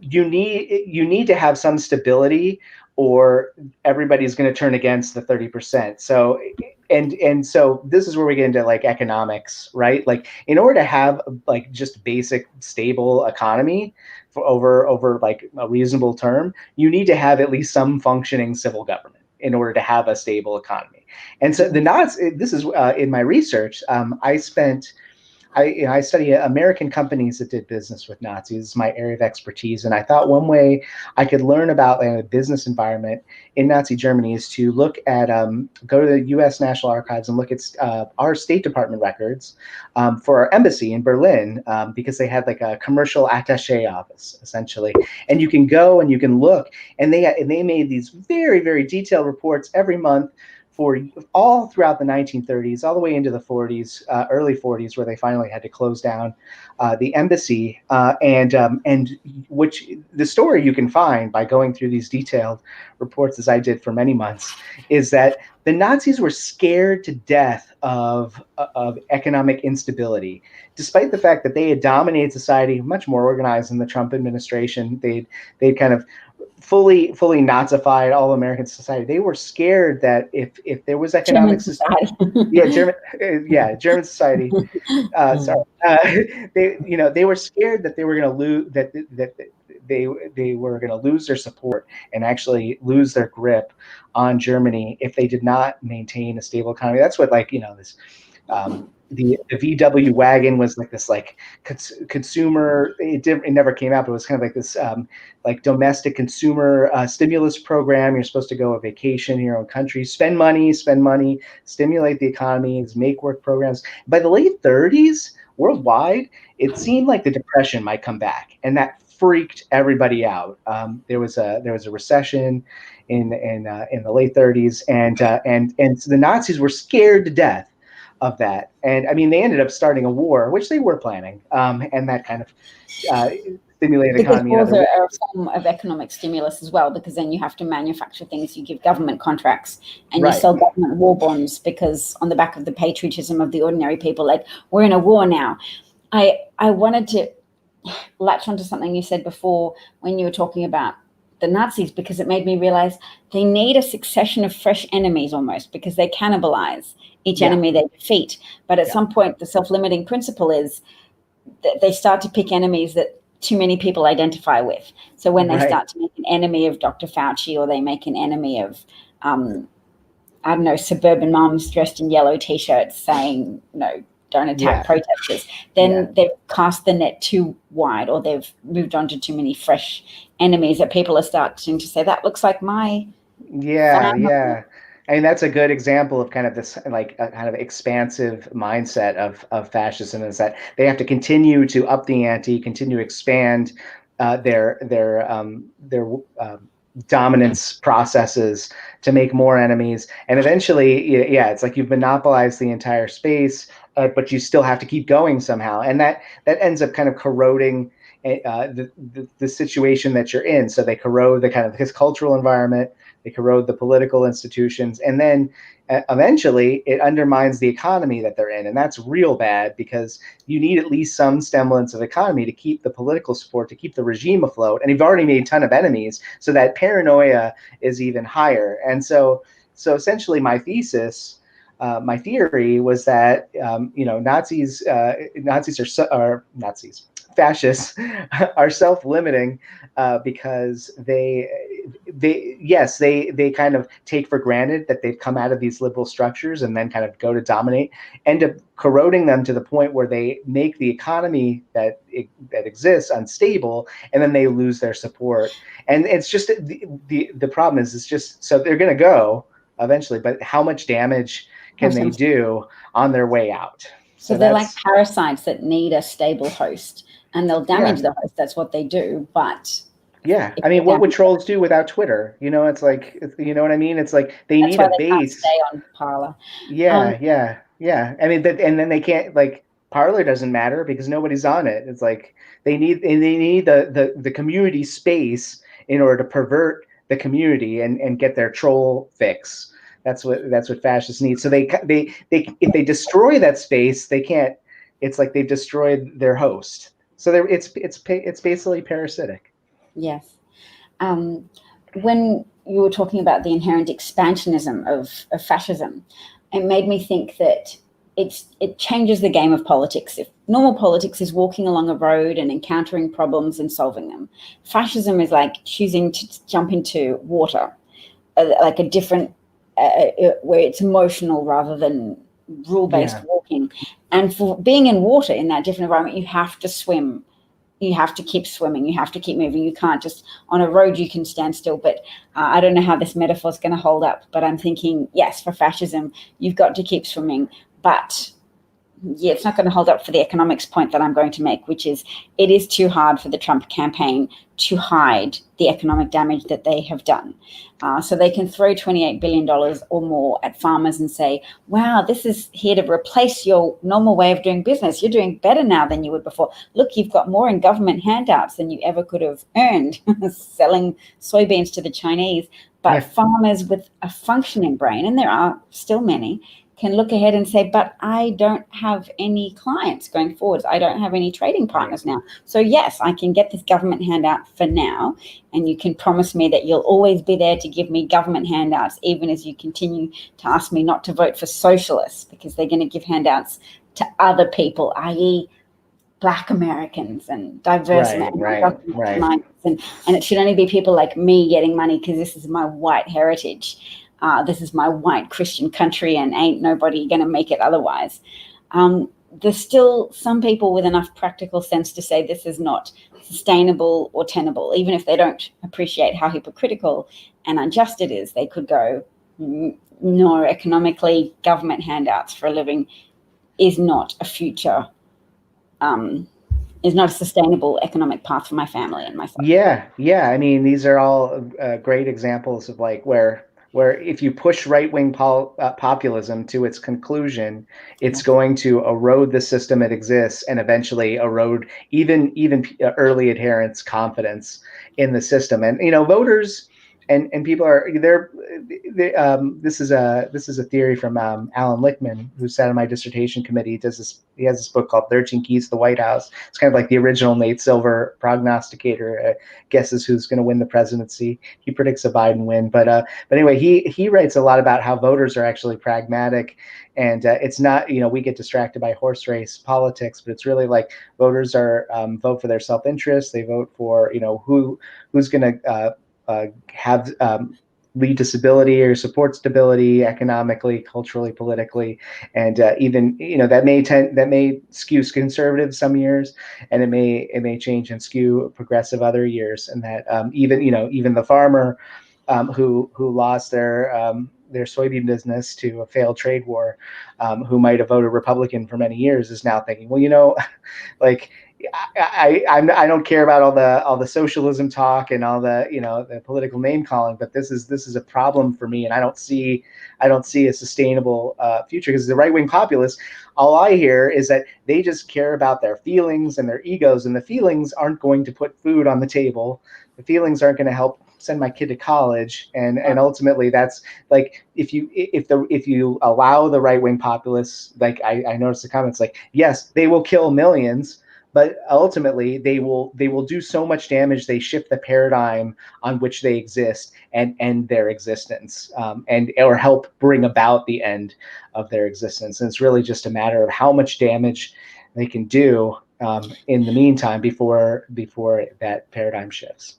[SPEAKER 2] you need to have some stability, or everybody's going to turn against the 30%. So and so this is where we get into like economics, right? Like in order to have like just basic stable economy for over like a reasonable term, you need to have at least some functioning civil government in order to have a stable economy. And so this is in my research, I study American companies that did business with Nazis. It's my area of expertise. And I thought one way I could learn about the business environment in Nazi Germany is to look at, go to the U.S. National Archives and look at our State Department records for our embassy in Berlin, because they had like a commercial attaché office, essentially. And you can go and you can look, and they made these very, very detailed reports every month for all throughout the 1930s, all the way into the 40s, early 40s, where they finally had to close down the embassy. And which the story you can find by going through these detailed reports, as I did for many months, is that the Nazis were scared to death of economic instability, despite the fact that they had dominated society, much more organized than the Trump administration. They'd kind of fully Nazified all American society. They were scared that if there was economic society, German society. They were scared that they were going to lose, that they were going to lose their support and actually lose their grip on Germany if they did not maintain a stable economy. That's what this. The VW wagon was like this consumer. It never came out, but it was kind of like this domestic consumer stimulus program. You're supposed to go on vacation in your own country, spend money, stimulate the economy, make work programs. By the late 30s, worldwide, it seemed like the Depression might come back, and that freaked everybody out. There was a recession in the late 30s, and so the Nazis were scared to death of that. And I mean, they ended up starting a war, which they were planning, and that kind of stimulated the economy.
[SPEAKER 1] Wars are a form of economic stimulus as well, because then you have to manufacture things, you give government contracts, and you sell government war bonds, because on the back of the patriotism of the ordinary people, like, we're in a war now. I wanted to latch onto something you said before when you were talking about the Nazis, because it made me realize they need a succession of fresh enemies almost, because they cannibalize each enemy they defeat. But at some point, the self-limiting principle is that they start to pick enemies that too many people identify with. So when they start to make an enemy of Dr. Fauci, or they make an enemy of, I don't know, suburban moms dressed in yellow T-shirts saying, don't attack protesters, then they've cast the net too wide, or they've moved on to too many fresh enemies that people are starting to say, that looks like my family.
[SPEAKER 2] I mean, that's a good example of kind of this like a kind of expansive mindset of fascism, is that they have to continue to up the ante, continue to expand their dominance processes to make more enemies, and eventually, it's like you've monopolized the entire space, but you still have to keep going somehow, and that ends up kind of corroding the situation that you're in. So they corrode the kind of his cultural environment, they corrode the political institutions, and then eventually it undermines the economy that they're in. And that's real bad, because you need at least some semblance of economy to keep the political support, to keep the regime afloat. And you've already made a ton of enemies, so that paranoia is even higher. And so essentially my thesis, my theory was that, fascists are self-limiting because they kind of take for granted that they've come out of these liberal structures and then kind of go to dominate, end up corroding them to the point where they make the economy that exists unstable, and then they lose their support. And it's just the problem is, it's just, so they're going to go eventually, but how much damage can they do on their way out?
[SPEAKER 1] So they're like parasites that need a stable host, and they'll damage the host. That's what they do. But
[SPEAKER 2] I mean, what would trolls do without Twitter? It's like, you know what I mean? It's like they need a base. Can't
[SPEAKER 1] stay on Parler.
[SPEAKER 2] I mean, and then they can't, like, Parler doesn't matter because nobody's on it. It's like they need the community space in order to pervert the community and get their troll fix. That's what fascists need. So they if they destroy that space, they can't. It's like they've destroyed their host. So it's basically parasitic.
[SPEAKER 1] Yes. When you were talking about the inherent expansionism of fascism, it made me think that it changes the game of politics. If normal politics is walking along a road and encountering problems and solving them, fascism is like choosing to jump into water, like a different, where it's emotional rather than rule-based walking. And for being in water in that different environment, you have to swim. You have to keep swimming. You have to keep moving. You can't just, on a road, you can stand still. But I don't know how this metaphor is going to hold up. But I'm thinking, yes, for fascism, you've got to keep swimming. But it's not going to hold up for the economics point that I'm going to make, which is it is too hard for the Trump campaign to hide the economic damage that they have done. So they can throw $28 billion or more at farmers and say, wow, this is here to replace your normal way of doing business. You're doing better now than you would before. Look, you've got more in government handouts than you ever could have earned selling soybeans to the Chinese. But farmers with a functioning brain, and there are still many, can look ahead and say, but I don't have any clients going forwards. I don't have any trading partners now. So yes, I can get this government handout for now. And you can promise me that you'll always be there to give me government handouts, even as you continue to ask me not to vote for socialists, because they're going to give handouts to other people, i.e. Black Americans and diverse Americans. And it should only be people like me getting money because this is my white heritage. This is my white Christian country, and ain't nobody going to make it otherwise. There's still some people with enough practical sense to say this is not sustainable or tenable, even if they don't appreciate how hypocritical and unjust it is. They could go, no, economically, government handouts for a living is not a future, is not a sustainable economic path for my family and myself.
[SPEAKER 2] Yeah. I mean, these are all great examples of like where if you push right-wing populism to its conclusion, it's going to erode the system that exists and eventually erode even early adherents' confidence in the system. And voters and people are this is a theory from Alan Lichtman, who sat on my dissertation committee. He has this book called 13 Keys to the White House. It's kind of like the original Nate Silver prognosticator, guesses who's going to win the presidency. He predicts a Biden win, but anyway, he writes a lot about how voters are actually pragmatic, and it's not, we get distracted by horse race politics, but it's really like voters are vote for their self-interest. They vote for who's going to have lead to stability or support stability economically, culturally, politically, and even that may skew conservative some years, and it may change and skew progressive other years, and that even the farmer who lost their soybean business to a failed trade war, who might have voted Republican for many years, is now thinking, well, like I don't care about all the socialism talk and all the political name calling, but this is a problem for me, and I don't see a sustainable future, because the right wing populists, all I hear is that they just care about their feelings and their egos, and the feelings aren't going to put food on the table. The feelings aren't going to help send my kid to college, and ultimately that's like, if you allow the right wing populists, like I noticed the comments, like, yes, they will kill millions, but ultimately they will do so much damage. They shift the paradigm on which they exist and end their existence, or help bring about the end of their existence. And it's really just a matter of how much damage they can do in the meantime before that paradigm shifts.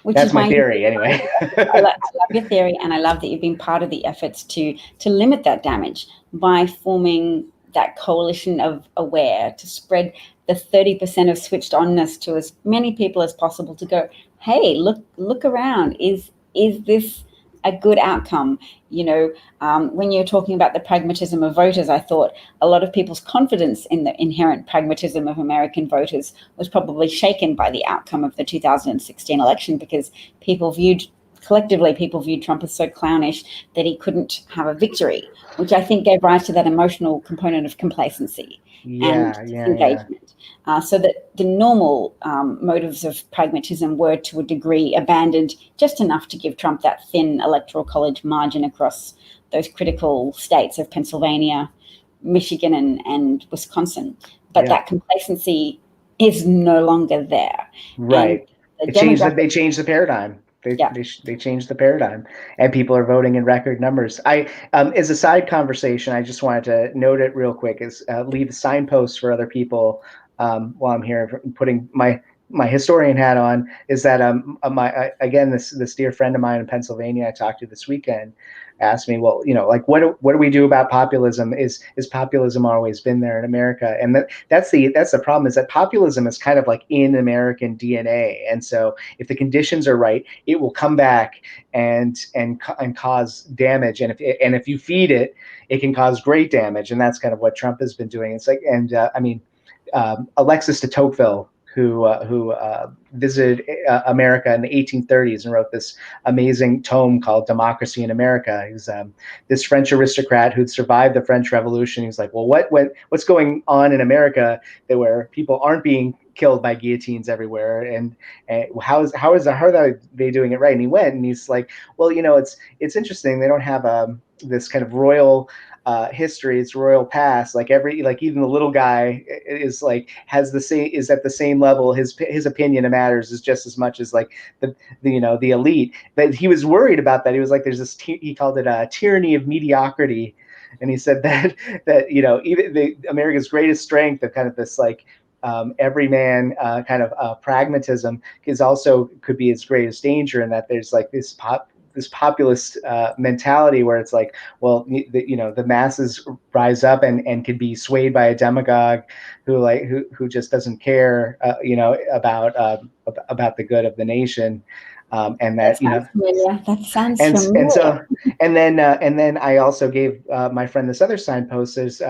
[SPEAKER 2] That's my theory, anyway.
[SPEAKER 1] I love your theory, and I love that you've been part of the efforts to limit that damage by forming that coalition of aware, to spread the 30% of switched onness to as many people as possible, to go, hey, look around. Is this a good outcome? When you're talking about the pragmatism of voters, I thought a lot of people's confidence in the inherent pragmatism of American voters was probably shaken by the outcome of the 2016 election, because people viewed Trump as so clownish that he couldn't have a victory, which I think gave rise to that emotional component of complacency and disengagement. So that the normal motives of pragmatism were, to a degree, abandoned, just enough to give Trump that thin electoral college margin across those critical states of Pennsylvania, Michigan, and Wisconsin. But that complacency is no longer there.
[SPEAKER 2] Right. They changed the paradigm. They changed the paradigm, and people are voting in record numbers. As a side conversation, I just wanted to note it real quick, is leave signposts for other people while I'm here, putting my historian hat on, is that this dear friend of mine in Pennsylvania I talked to this weekend asked me, well, like, what do we do about populism? Is populism always been there in America? And that's the problem, is that populism is kind of like in American DNA. And so if the conditions are right, it will come back and cause damage. And if you feed it, it can cause great damage. And that's kind of what Trump has been doing. It's like, Alexis de Tocqueville, who visited America in the 1830s and wrote this amazing tome called Democracy in America. He was this French aristocrat who'd survived the French Revolution. He's like, well, what's going on in America where people aren't being killed by guillotines everywhere, and how are they doing it right? And he went, and he's like, well, it's interesting. They don't have this kind of royal history, it's royal past. Like even the little guy is at the same level. His opinion matters as just as much as like the elite. But he was worried about that. He was like, there's this he called it a tyranny of mediocrity, and he said that even America's greatest strength of kind of this like everyman kind of pragmatism could be its greatest danger, and that there's like this populist mentality where it's like, well, the masses rise up and can be swayed by a demagogue who just doesn't care, about the good of the nation. And that
[SPEAKER 1] sounds familiar.
[SPEAKER 2] And then I also gave my friend this other signpost. There's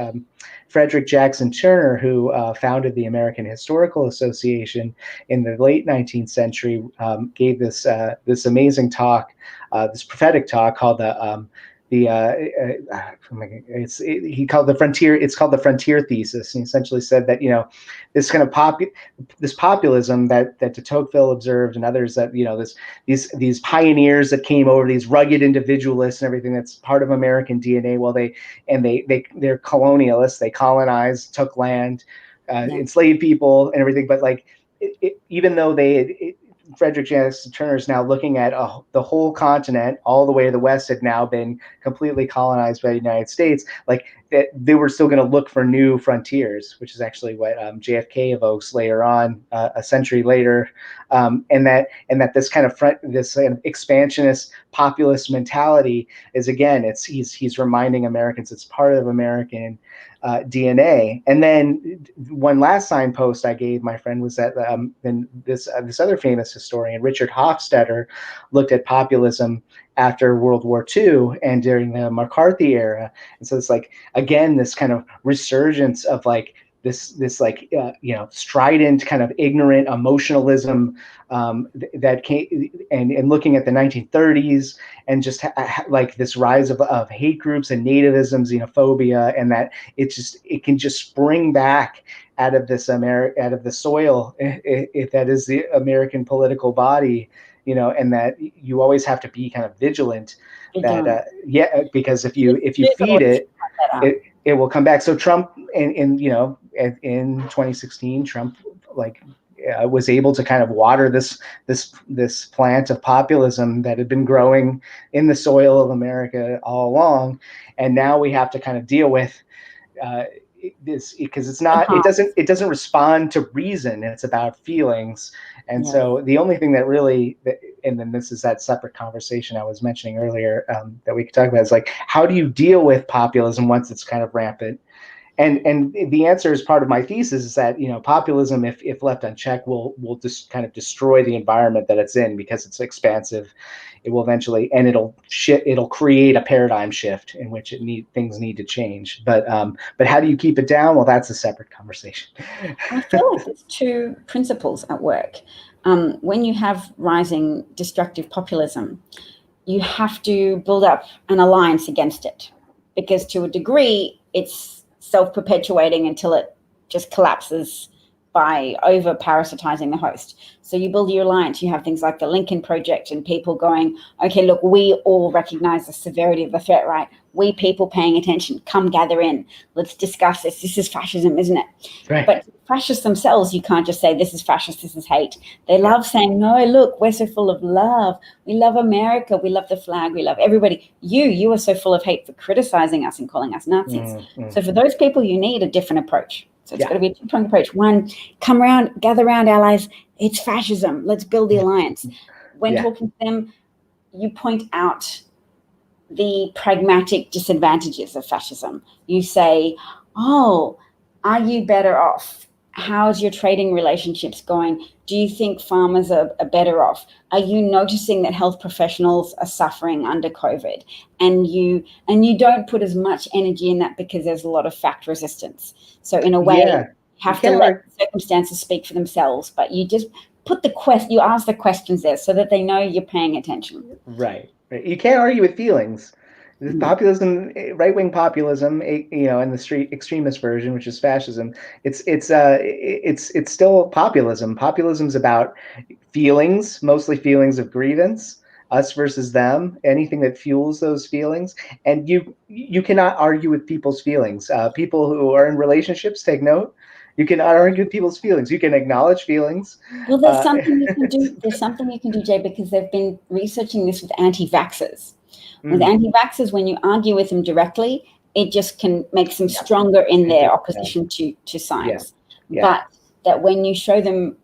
[SPEAKER 2] Frederick Jackson Turner, who founded the American Historical Association in the late 19th century, gave this amazing talk, this prophetic talk called he called the frontier. It's called the frontier thesis, and he essentially said that this kind of this populism that de Tocqueville observed, and others, that these pioneers that came over, these rugged individualists and everything, that's part of American DNA. Well, they're colonialists. They colonized, took land, enslaved people, and everything. But like, even though Frederick Jackson Turner is now looking at the whole continent, all the way to the West, had now been completely colonized by the United States. Like, that they were still going to look for new frontiers, which is actually what JFK evokes later on, a century later, and that this kind of expansionist populist mentality is, again, he's reminding Americans it's part of American DNA. And then one last signpost I gave my friend was that then this other famous historian, Richard Hofstadter, looked at populism after World War II and during the McCarthy era. And so it's like, again, this kind of resurgence of like this strident kind of ignorant emotionalism that came, and looking at the 1930s, and just like this rise of hate groups and nativism, xenophobia, and that it can just spring back out of this out of the soil, if that is the American political body, and that you always have to be kind of vigilant that because if you feed it will come back. So Trump in 2016, Trump was able to kind of water this plant of populism that had been growing in the soil of America all along, and now we have to kind of deal with this, because it doesn't respond to reason. It's about feelings. And so the only thing that really, and then this is that separate conversation I was mentioning earlier, that we could talk about, is like, how do you deal with populism once it's kind of rampant? And the answer, is part of my thesis, is that populism, if left unchecked, will just kind of destroy the environment that it's in, because it's expansive. It will eventually, and it'll create a paradigm shift in which things need to change. But how do you keep it down? Well, that's a separate conversation.
[SPEAKER 1] I feel like there's two principles at work. When you have rising destructive populism, you have to build up an alliance against it, because to a degree, it's self-perpetuating until it just collapses by over-parasitizing the host. So you build your alliance. You have things like the Lincoln Project and people going, okay, look, we all recognize the severity of the threat, right? We people paying attention, come gather in. Let's discuss this. This is fascism, isn't it?
[SPEAKER 2] Right.
[SPEAKER 1] But fascists themselves, you can't just say this is fascist, this is hate. They love saying, no, look, we're so full of love. We love America. We love the flag. We love everybody. You are so full of hate for criticizing us and calling us Nazis. Mm-hmm. So for those people, you need a different approach. So it's got to be a two-pronged approach. One, come around, gather around allies. It's fascism. Let's build the alliance. When talking to them, you point out the pragmatic disadvantages of fascism. You say, oh, are you better off? How's your trading relationships going? Do you think farmers are better off? Are you noticing that health professionals are suffering under COVID? And you don't put as much energy in that because there's a lot of fact resistance. So in a way, you have to let the circumstances speak for themselves, but you just put you ask the questions there so that they know you're paying attention.
[SPEAKER 2] Right. You can't argue with feelings. Populism, right-wing populism, and the street extremist version, which is fascism, it's still populism. Populism's about feelings, mostly feelings of grievance, us versus them, anything that fuels those feelings. And you cannot argue with people's feelings. People who are in relationships, take note. You cannot argue with people's feelings. You can acknowledge feelings.
[SPEAKER 1] Well, there's something you can do. There's something you can do, Jay, because they've been researching this with anti-vaxxers. With anti-vaxxers, when you argue with them directly, it just can make them stronger in their opposition to science. But that when you show them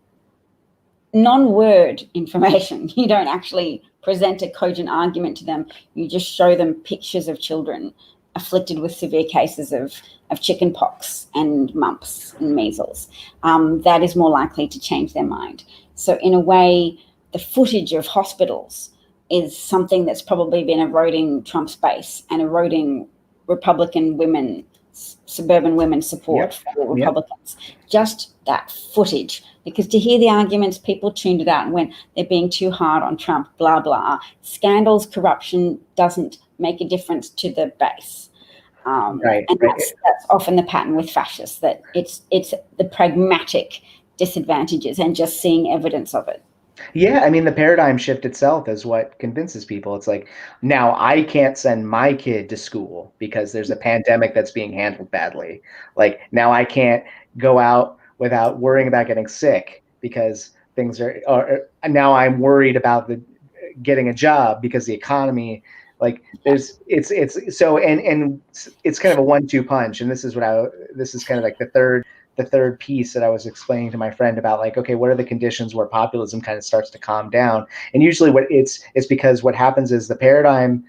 [SPEAKER 1] non-word information, you don't actually present a cogent argument to them. You just show them pictures of children afflicted with severe cases of chickenpox and mumps and measles. That is more likely to change their mind. So in a way, the footage of hospitals is something that's probably been eroding Trump's base and eroding Republican women, suburban women support for Republicans. Just that footage, because to hear the arguments, people tuned it out and went, they're being too hard on Trump, blah, blah. Scandals, corruption doesn't make a difference to the base.
[SPEAKER 2] Right.
[SPEAKER 1] And that's often the pattern with fascists, that it's the pragmatic disadvantages and just seeing evidence of it.
[SPEAKER 2] Yeah, I mean, the paradigm shift itself is what convinces people. It's like, now I can't send my kid to school because there's a pandemic that's being handled badly. Like, now I can't go out without worrying about getting sick because things are, or now I'm worried about getting a job because the economy, like, it's so, and it's kind of a 1-2 punch. And this is this is kind of like the third piece that I was explaining to my friend about, like, okay, what are the conditions where populism kind of starts to calm down? And usually it's because what happens is the paradigm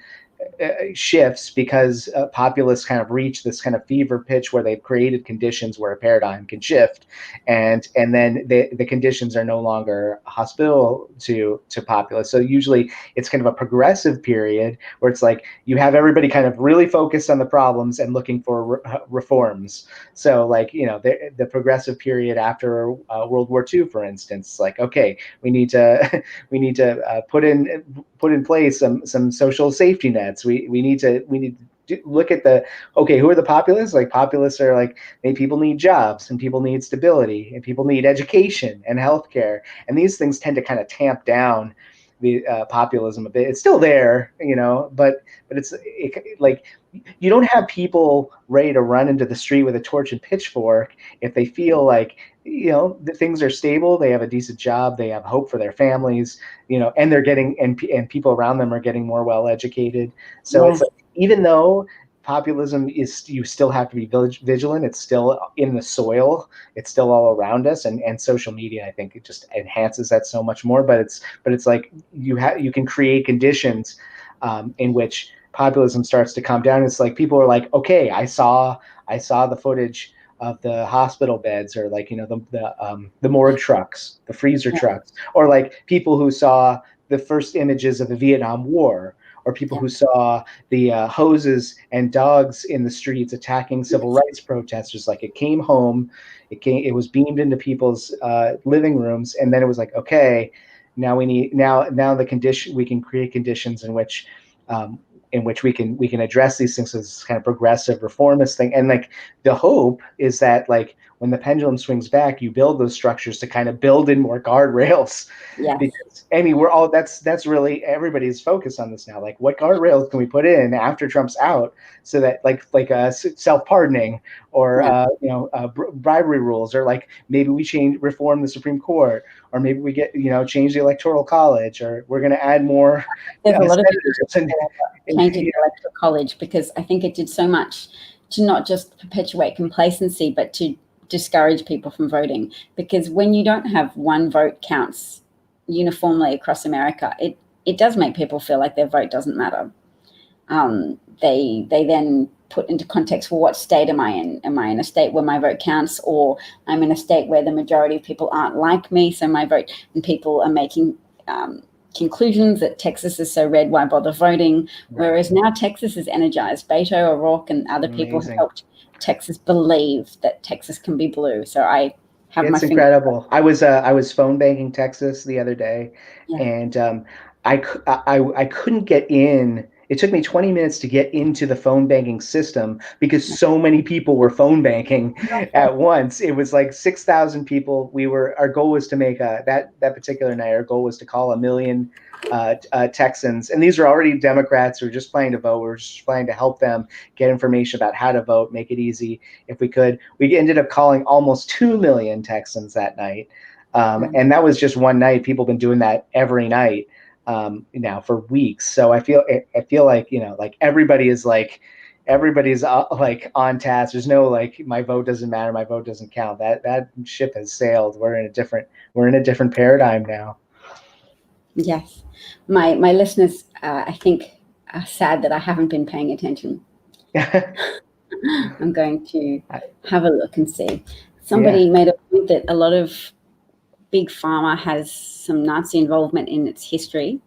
[SPEAKER 2] shifts because populists kind of reach this kind of fever pitch where they've created conditions where a paradigm can shift, and then the conditions are no longer hospitable to populists. So usually it's kind of a progressive period where it's like you have everybody kind of really focused on the problems and looking for reforms. So, like, the progressive period after World War II, for instance, like, okay, we need to put in place some social safety nets. We need to look at who are the populists? Like, populists are like, people need jobs, and people need stability, and people need education and healthcare, and these things tend to kind of tamp down the populism a bit. It's still there, but like, you don't have people ready to run into the street with a torch and pitchfork if they feel like, the things are stable, they have a decent job, they have hope for their families, and they're getting, and people around them are getting more well educated. So It's like, even though populism is, you still have to be vigilant, it's still in the soil, it's still all around us, and social media, I think, it just enhances that so much more. But it's like you can create conditions in which populism starts to calm down. It's like people are like, okay, I saw the footage of the hospital beds, or, like, the morgue trucks, the freezer trucks, or like people who saw the first images of the Vietnam War, or people who saw the hoses and dogs in the streets attacking civil rights protesters. Like, it came home, it was beamed into people's living rooms, and then it was like, okay, now we can create conditions in which we can address these things as this kind of progressive reformist thing. And, like, the hope is that, like, when the pendulum swings back, you build those structures to kind of build in more guardrails. Because, Amy, that's really everybody's focus on this now. Like, what guardrails can we put in after Trump's out, so that, like self-pardoning, or bribery rules, or, like, maybe we reform the Supreme Court, or maybe we get change the Electoral College, or we're going to add more.
[SPEAKER 1] There's a lot of changing the Electoral College, because I think it did so much to not just perpetuate complacency, but to discourage people from voting. Because when you don't have one vote counts uniformly across America, it does make people feel like their vote doesn't matter. They then put into context, well, what state am I in? Am I in a state where my vote counts, or I'm in a state where the majority of people aren't like me, so my vote, and people are making conclusions that Texas is so red, why bother voting? Right. Whereas now Texas is energized. Beto O'Rourke and other people have helped Texas believe that Texas can be blue. So I have
[SPEAKER 2] It's incredible. I was phone banking Texas the other day, and I couldn't get in. It took me 20 minutes to get into the phone banking system because so many people were phone banking at once. It was like 6,000 people. Our goal was to make that particular night. Our goal was to call 1 million Texans, and these are already Democrats who are just planning to vote. We're just planning to help them get information about how to vote, make it easy if we could. We ended up calling almost 2 million Texans that night, and that was just one night. People have been doing that every night now for weeks. So I feel like, like everybody's like on task. There's no, like, my vote doesn't matter, my vote doesn't count. That ship has sailed. We're in a different paradigm now.
[SPEAKER 1] Yes, my listeners, I think, are sad that I haven't been paying attention. I'm going to have a look and see. Somebody made a point that a lot of Big Pharma has some Nazi involvement in its history,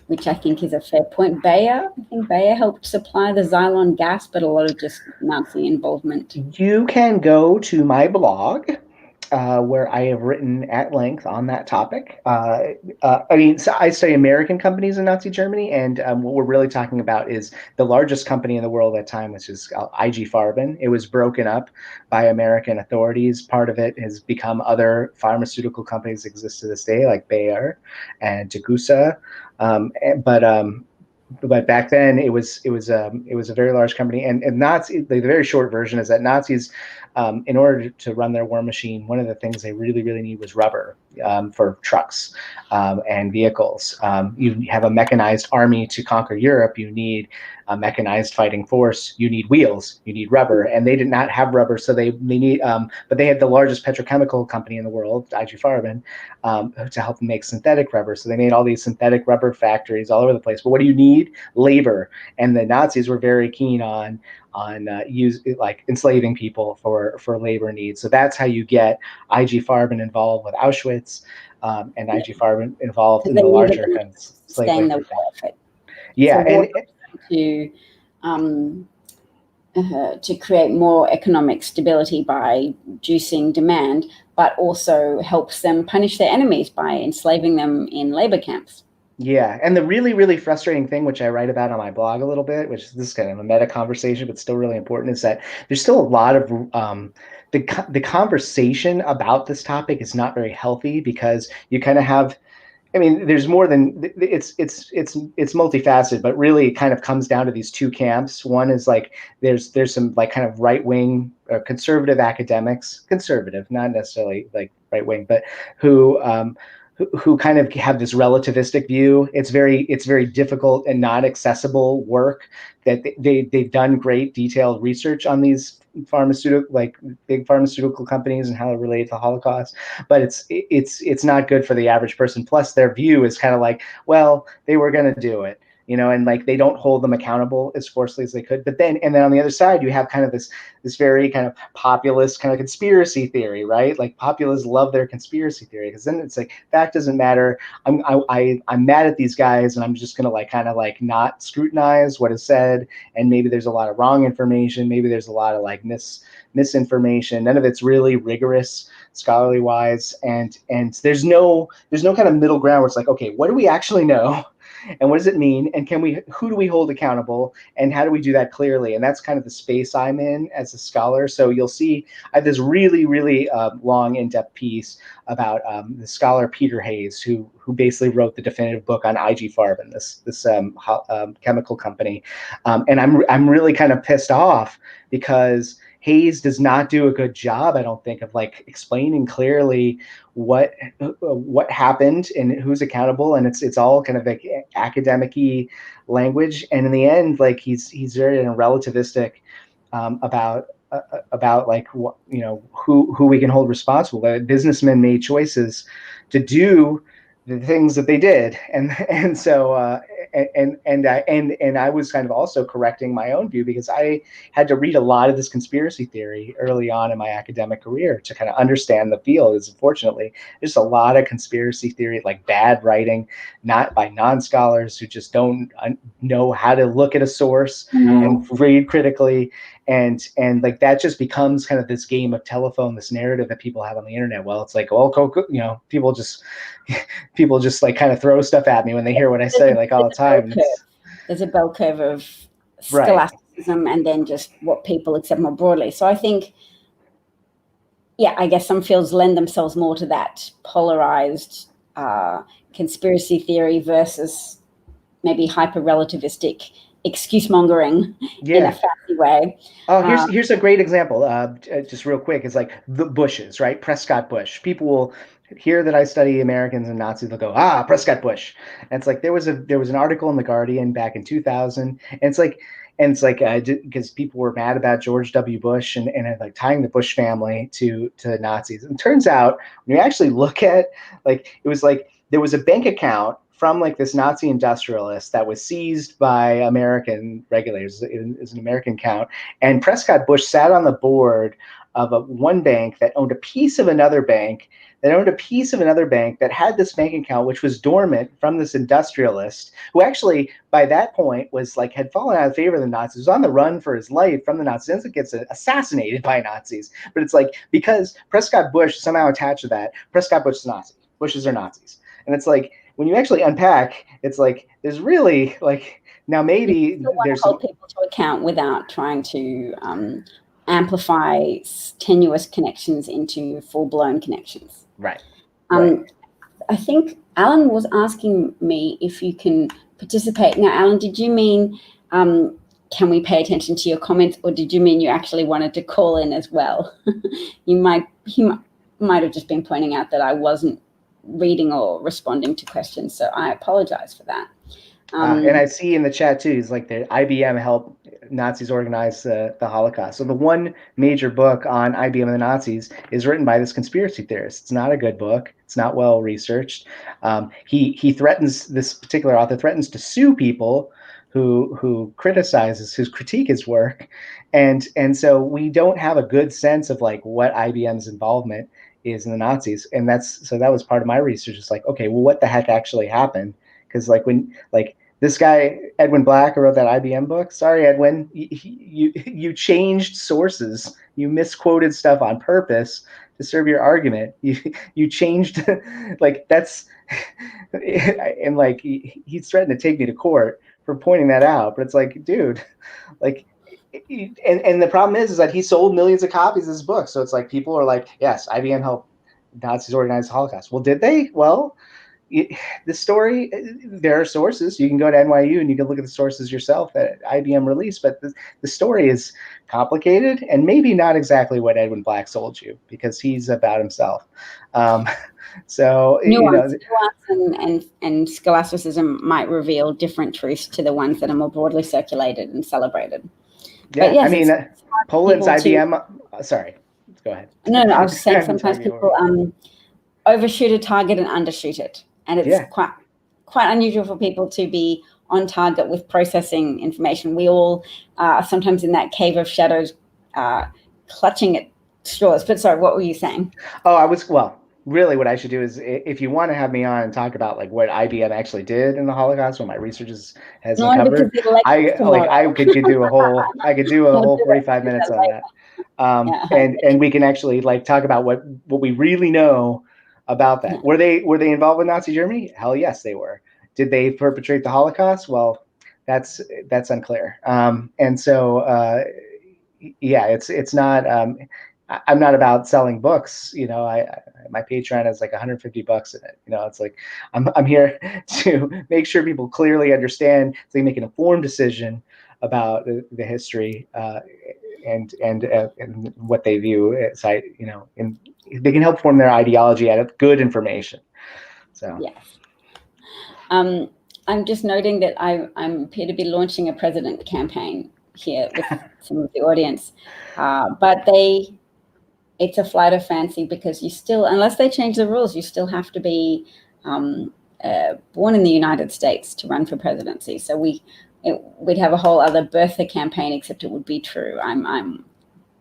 [SPEAKER 1] which I think is a fair point. I think Bayer helped supply the Xylon gas, but a lot of just Nazi involvement.
[SPEAKER 2] You can go to my blog, where I have written at length on that topic. I mean, so I study American companies in Nazi Germany, and what we're really talking about is the largest company in the world at that time, which is IG Farben. It was broken up by American authorities. Part of it has become other pharmaceutical companies that exist to this day, like Bayer and Degussa. But back then it was a very large company, and Nazi. The very short version is that Nazis, in order to run their war machine, one of the things they really need was rubber for trucks and vehicles. You have a mechanized army to conquer Europe. You need a mechanized fighting force. You need wheels. You need rubber, and they did not have rubber, so they need. But they had the largest petrochemical company in the world, IG Farben, to help them make synthetic rubber. So they made all these synthetic rubber factories all over the place. But what do you need? Labor. And the Nazis were very keen on enslaving people for labor needs. So that's how you get IG Farben involved with Auschwitz, and IG Farben involved in the larger kind of slave labor thing. Yeah,
[SPEAKER 1] and to create more economic stability by reducing demand, but also helps them punish their enemies by enslaving them in labor camps.
[SPEAKER 2] Yeah, and the really frustrating thing, which I write about on my blog a little bit, which is this kind of a meta conversation, but still really important, is that there's still a lot of the conversation about this topic is not very healthy, because you kind of have. I mean, there's more than it's multifaceted, but really it kind of comes down to these two camps. One is like there's some like kind of right wing or conservative academics, conservative, not necessarily like right wing, but who kind of have this relativistic view. It's very difficult and not accessible work that they've done great detailed research on these big pharmaceutical companies and how they relate to the Holocaust, but it's not good for the average person. Plus their view is kind of like, well, they were going to do it, and like they don't hold them accountable as forcefully as they could. But then on the other side, you have kind of this very kind of populist kind of conspiracy theory, right? Like populists love their conspiracy theory, because then it's like fact doesn't matter. I'm mad at these guys, and I'm just gonna like kind of like not scrutinize what is said, and maybe there's a lot of wrong information, maybe there's a lot of like misinformation. None of it's really rigorous scholarly wise, and there's no kind of middle ground where it's like, okay, what do we actually know? And what does it mean? And who do we hold accountable? And how do we do that clearly? And that's kind of the space I'm in as a scholar. So you'll see I have this really long, in-depth piece about the scholar Peter Hayes, who basically wrote the definitive book on IG Farben, this chemical company. And I'm really kind of pissed off because Hayes does not do a good job, I don't think, of like explaining clearly what happened and who's accountable, and it's all kind of like academic-y language. And in the end, like he's very relativistic about like who we can hold responsible. Businessmen made choices to do the things that they did, and so I was kind of also correcting my own view, because I had to read a lot of this conspiracy theory early on in my academic career to kind of understand the field. Is unfortunately there's a lot of conspiracy theory, like bad writing, not by non-scholars who just don't know how to look at a source and read critically. And like that just becomes kind of this game of telephone, this narrative that people have on the internet. Well, it's like, well, people just like kind of throw stuff at me when they hear what I say, like all the time.
[SPEAKER 1] There's a bell curve of scholasticism, and then just what people accept more broadly. So I think, I guess some fields lend themselves more to that polarized conspiracy theory versus maybe hyper relativistic excuse mongering in a fancy way.
[SPEAKER 2] Oh, here's a great example. Just real quick, it's like the Bushes, right? Prescott Bush. People will hear that I study Americans and Nazis. They'll go, Prescott Bush. And it's like there was an article in the Guardian back in 2000, and it's like because people were mad about George W. Bush and like tying the Bush family to Nazis. And it turns out when you actually look at, like, it was like there was a bank account from like this Nazi industrialist that was seized by American regulators. It was an American account, and Prescott Bush sat on the board one bank that owned a piece of another bank that had this bank account which was dormant from this industrialist who actually by that point was like had fallen out of favor of the Nazis, was on the run for his life from the Nazis, and gets assassinated by Nazis. But it's like because Prescott Bush somehow attached to that, Prescott Bush is Nazi, Bushes are Nazis, and it's like when you actually unpack, it's like there's really like now maybe there's
[SPEAKER 1] hold people to account without trying to amplify tenuous connections into full-blown connections.
[SPEAKER 2] Right.
[SPEAKER 1] I think Alan was asking me if you can participate. Now, Alan, did you mean can we pay attention to your comments, or did you mean you actually wanted to call in as well? He might have just been pointing out that I wasn't reading or responding to questions, so I apologize for that.
[SPEAKER 2] And I see in the chat too, he's like the IBM helped Nazis organize the Holocaust. So the one major book on IBM and the Nazis is written by this conspiracy theorist. It's not a good book. It's not well researched. He threatens, this particular author threatens to sue people who critique his work, and so we don't have a good sense of like what IBM's involvement is in the Nazis, and that was part of my research. It's like, okay, well, what the heck actually happened? Because like when like this guy Edwin Black, who wrote that IBM book, sorry Edwin, you changed sources, you misquoted stuff on purpose to serve your argument. You changed like that's and like he's threatened to take me to court for pointing that out. But it's like, dude, like. And the problem is that he sold millions of copies of his book. So it's like people are like, yes, IBM helped Nazis organize the Holocaust. Well, did they? Well, the story, there are sources. You can go to NYU and you can look at the sources yourself that IBM released. But the story is complicated and maybe not exactly what Edwin Black sold you, because he's about himself. So
[SPEAKER 1] nuance and scholasticism might reveal different truths to the ones that are more broadly circulated and celebrated.
[SPEAKER 2] Yeah, yes, I mean, Poland's IBM. Sorry, go ahead.
[SPEAKER 1] No, I was saying sometimes people overshoot a target and undershoot it, and it's quite unusual for people to be on target with processing information. We all are sometimes in that cave of shadows, clutching at straws. But sorry, what were you saying?
[SPEAKER 2] Oh, really what I should do is, if you want to have me on and talk about like what IBM actually did in the Holocaust, what my research has uncovered, I could do a whole 45 minutes on that. And we can actually like talk about what we really know about that. Were they involved with Nazi Germany? Hell yes, they were. Did they perpetrate the Holocaust? Well, that's unclear. And so it's not. I'm not about selling books, my Patreon is like $150 in it. It's like I'm here to make sure people clearly understand so they make an informed decision about the history and what they view. And they can help form their ideology out of good information. So
[SPEAKER 1] yes. I'm just noting that I appear to be launching a president campaign here with some of the audience, but it's a flight of fancy, because you still, unless they change the rules, you still have to be born in the United States to run for presidency. So we'd have a whole other birther campaign, except it would be true. I'm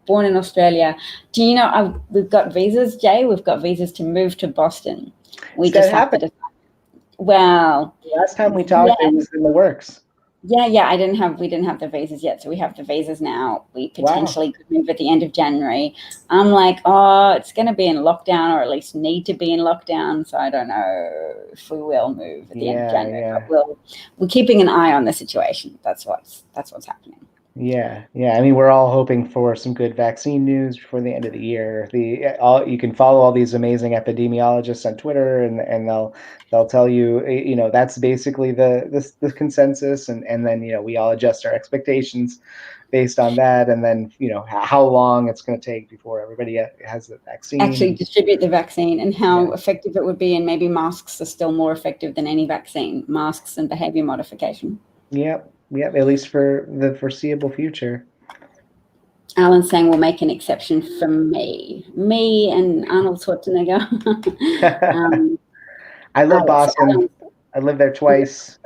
[SPEAKER 1] born in Australia. Do you know we've got visas, Jay? We've got visas to move to Boston. We just have to. Well,
[SPEAKER 2] last time we talked, it was in the works.
[SPEAKER 1] Yeah, we didn't have the visas yet, so we have the visas now. We potentially could move at the end of January. I'm like, it's going to be in lockdown, or at least need to be in lockdown. So I don't know if we will move at the end of January. But we're keeping an eye on the situation. That's what's happening.
[SPEAKER 2] Yeah. I mean, we're all hoping for some good vaccine news before the end of the year. You can follow all these amazing epidemiologists on Twitter, and they'll tell you, that's basically the consensus, and then we all adjust our expectations based on that, and then how long it's going to take before everybody has the vaccine.
[SPEAKER 1] Actually distribute the vaccine, and how effective it would be, and maybe masks are still more effective than any vaccine. Masks and behavior modification.
[SPEAKER 2] Yep, at least for the foreseeable future.
[SPEAKER 1] Alan's saying we'll make an exception for me and Arnold Schwarzenegger.
[SPEAKER 2] I love Boston. I lived there twice.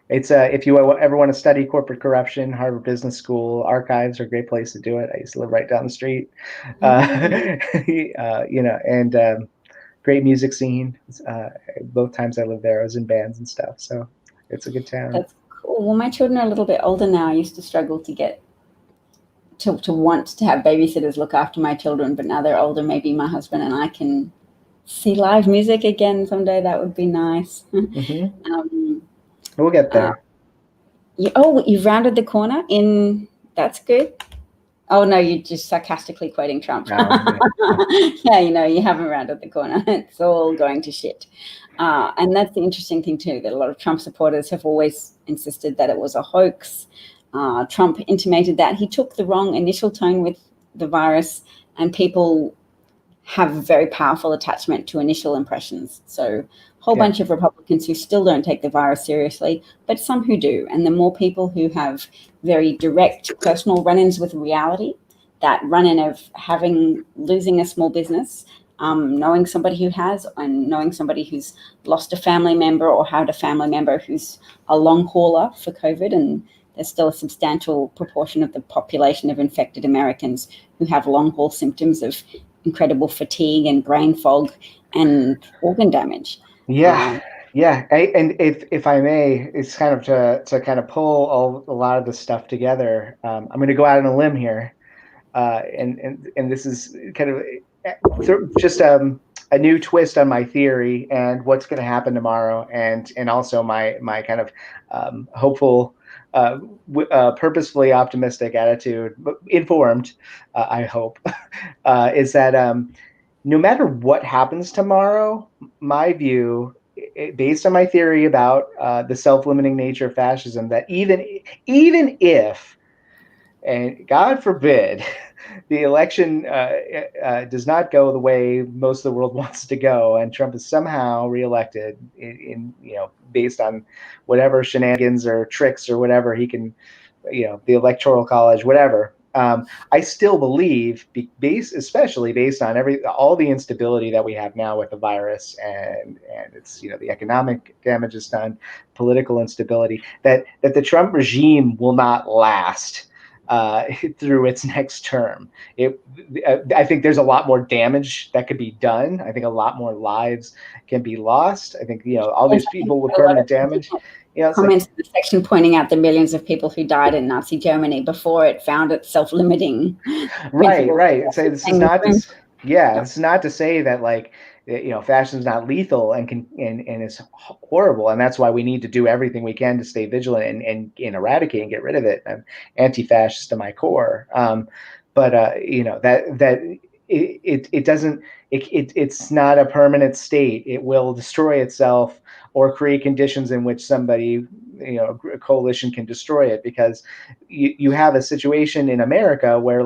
[SPEAKER 2] It's if you ever want to study corporate corruption, Harvard Business School archives are a great place to do it. I used to live right down the street.
[SPEAKER 1] Mm,
[SPEAKER 2] And great music scene. Both times I lived there, I was in bands and stuff. So it's a good town.
[SPEAKER 1] that's cool. Well, my children are a little bit older now. I used to struggle to get to want to have babysitters look after my children, but now they're older. Maybe my husband and I can see live music again someday. That would be nice.
[SPEAKER 2] Hmm.
[SPEAKER 1] um,
[SPEAKER 2] We'll get
[SPEAKER 1] uh,
[SPEAKER 2] there.
[SPEAKER 1] you've rounded the corner in. That's good. Oh no, you're just sarcastically quoting Trump.
[SPEAKER 2] Yeah.
[SPEAKER 1] Yeah, you haven't rounded the corner. It's all going to shit. And that's the interesting thing too, that a lot of Trump supporters have always insisted that it was a hoax. Trump intimated that he took the wrong initial tone with the virus, and people have a very powerful attachment to initial impressions. So a whole bunch of Republicans who still don't take the virus seriously, but some who do. And the more people who have very direct personal run-ins with reality, that run-in of losing a small business, knowing somebody who has, and knowing somebody who's lost a family member or had a family member who's a long hauler for COVID, and there's still a substantial proportion of the population of infected Americans who have long haul symptoms of incredible fatigue and brain fog and organ damage.
[SPEAKER 2] Yeah. And if I may, it's kind of to kind of pull a lot of this stuff together. I'm going to go out on a limb here, and this is kind of just a new twist on my theory and what's going to happen tomorrow, and also my kind of hopeful, purposefully optimistic attitude, but informed, I hope, is that no matter what happens tomorrow, my view, based on my theory about the self-limiting nature of fascism, that even if, and God forbid, the election does not go the way most of the world wants it to go, and Trump is somehow reelected based on whatever shenanigans or tricks or whatever he can, the electoral college, whatever. I still believe, especially based on all the instability that we have now with the virus, and it's the economic damage it's done, political instability, that the Trump regime will not last through its next term. I think there's a lot more damage that could be done. I think a lot more lives can be lost. I think all these people with permanent damage.
[SPEAKER 1] Comments in the section pointing out the millions of people who died in Nazi Germany before it found its self-limiting.
[SPEAKER 2] Right. So this is not it's not to say that fascism is not lethal and is horrible, and that's why we need to do everything we can to stay vigilant and eradicate and get rid of it. I'm anti-fascist to my core, but that it doesn't. It's not a permanent state. It will destroy itself or create conditions in which somebody, a coalition can destroy it, because you have a situation in America where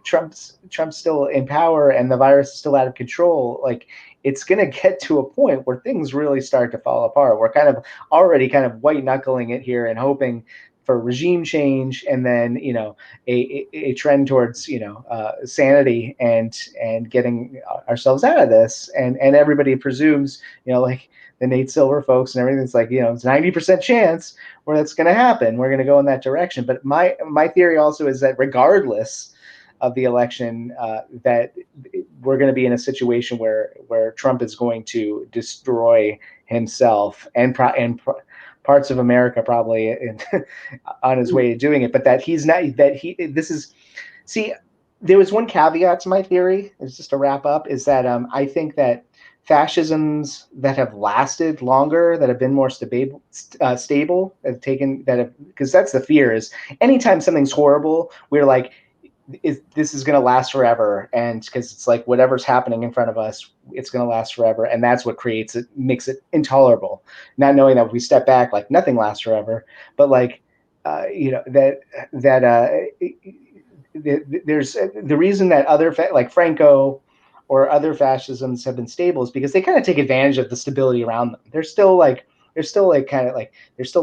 [SPEAKER 2] Trump's still in power and the virus is still out of control. It's going to get to a point where things really start to fall apart. We're kind of already kind of white knuckling it here and hoping for regime change, and then a trend towards sanity and getting ourselves out of this, and everybody presumes the Nate Silver folks and everything. It's it's 90% chance where that's going to happen. We're going to go in that direction. But my theory also is that regardless of the election, that we're going to be in a situation where Trump is going to destroy himself and parts of America probably on his way to doing it, but that he's not, there was one caveat to my theory, is just to wrap up, is that I think that fascisms that have lasted longer, that have been more stable, because that's the fear, is anytime something's horrible, we're like, this is going to last forever, and because it's like whatever's happening in front of us, it's going to last forever, and that's what makes it intolerable. Not knowing that if we step back, nothing lasts forever, but there's the reason that other like Franco or other fascisms have been stable is because they kind of take advantage of the stability around them. They're still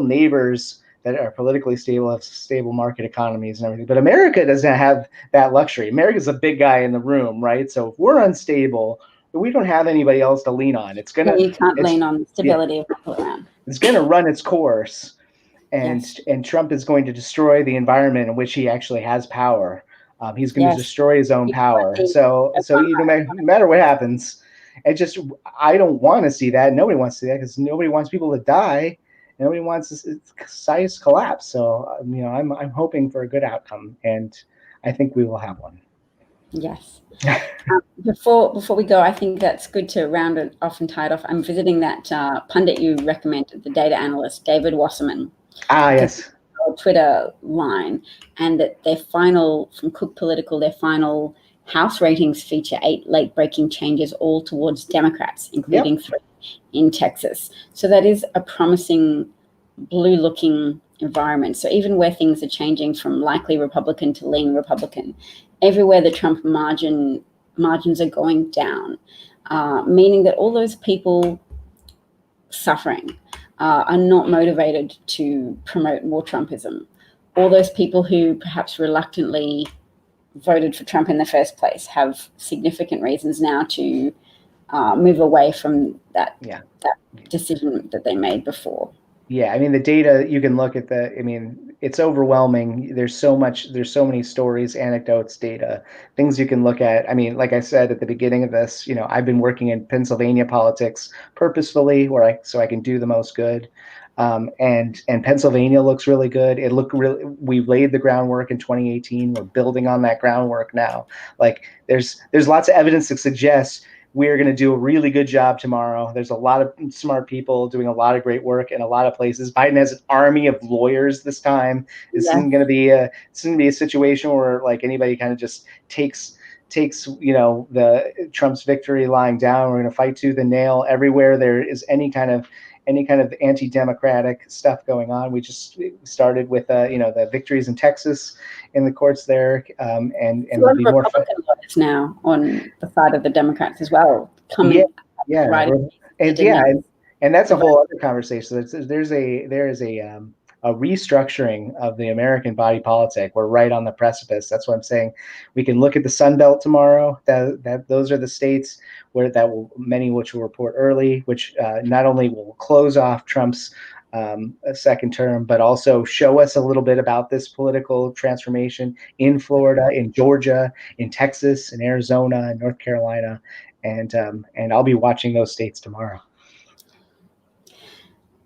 [SPEAKER 2] neighbors that are politically stable, have stable market economies and everything. But America doesn't have that luxury. America's a big guy in the room, right? So if we're unstable, we don't have anybody else to lean on.
[SPEAKER 1] You can't lean on the stability of people around.
[SPEAKER 2] It's going to run its course. and Trump is going to destroy the environment in which he actually has power. He's going to
[SPEAKER 1] Yes.
[SPEAKER 2] destroy his own
[SPEAKER 1] You
[SPEAKER 2] power.
[SPEAKER 1] want
[SPEAKER 2] So no matter what happens, I don't want to see that. Nobody wants to see that because nobody wants people to die. Nobody wants society's collapse. So I'm hoping for a good outcome, and I think we will have one.
[SPEAKER 1] Yes. Before we go, I think that's good to round it off and tie it off. I'm visiting that pundit you recommended, the data analyst, David Wasserman.
[SPEAKER 2] Yes.
[SPEAKER 1] Twitter line, and that their final, from Cook Political, their final House ratings feature 8 late-breaking changes, all towards Democrats, including 3 in Texas. So that is a promising blue-looking environment. So even where things are changing from likely Republican to lean Republican, everywhere the Trump margins are going down, meaning that all those people suffering are not motivated to promote more Trumpism. All those people who perhaps reluctantly voted for Trump in the first place have significant reasons now to move away from that decision that they made before.
[SPEAKER 2] Yeah, I mean, the data, you can look at it's overwhelming. There's so many stories, anecdotes, data, things you can look at. I mean, like I said at the beginning of this, I've been working in Pennsylvania politics purposefully so I can do the most good. And Pennsylvania looks really good. We laid the groundwork in 2018. We're building on that groundwork now. Like there's lots of evidence that suggests we're going to do a really good job tomorrow. There's a lot of smart people doing a lot of great work in a lot of places. Biden has an army of lawyers this time. This isn't going to be a situation where like anybody kind of just takes the Trump's victory lying down. We're going to fight tooth and nail everywhere there is any kind of anti-democratic stuff going on. We started with the victories in Texas in the courts there, and there'll be more
[SPEAKER 1] Republican lawyers now on the side of the Democrats as well.
[SPEAKER 2] And that's a whole other conversation. There is a restructuring of the American body politic. We're right on the precipice. That's what I'm saying. We can look at the Sun Belt tomorrow. Those are the states where many which will report early, which not only will close off Trump's second term, but also show us a little bit about this political transformation in Florida, in Georgia, in Texas, in Arizona, in North Carolina, and I'll be watching those states tomorrow.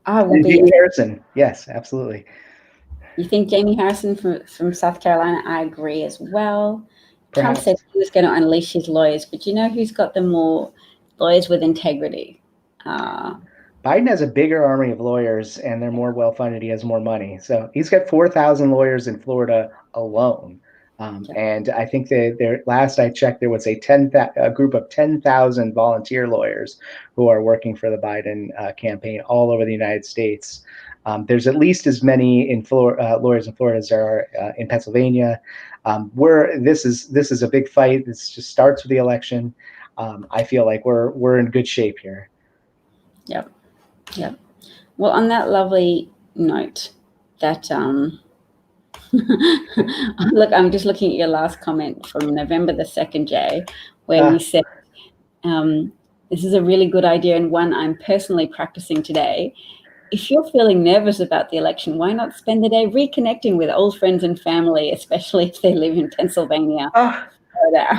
[SPEAKER 2] Jamie Harrison, yes, absolutely.
[SPEAKER 1] You think Jamie Harrison from South Carolina? I agree as well. Trump said he was going to unleash his lawyers, but you know who's got the more lawyers with integrity?
[SPEAKER 2] Biden has a bigger army of lawyers, and they're more well-funded. He has more money. So he's got 4,000 lawyers in Florida alone. And I think that last I checked, there was a group of 10,000 volunteer lawyers who are working for the Biden campaign all over the United States. There's at least as many lawyers in Florida as there are in Pennsylvania. This is a big fight. This just starts with the election. I feel like we're in good shape here.
[SPEAKER 1] Yep. Well, on that lovely note, that look, I'm just looking at your last comment from November the 2nd, Jay, where you said, this is a really good idea and one I'm personally practicing today. If you're feeling nervous about the election, why not spend the day reconnecting with old friends and family, especially if they live in Pennsylvania,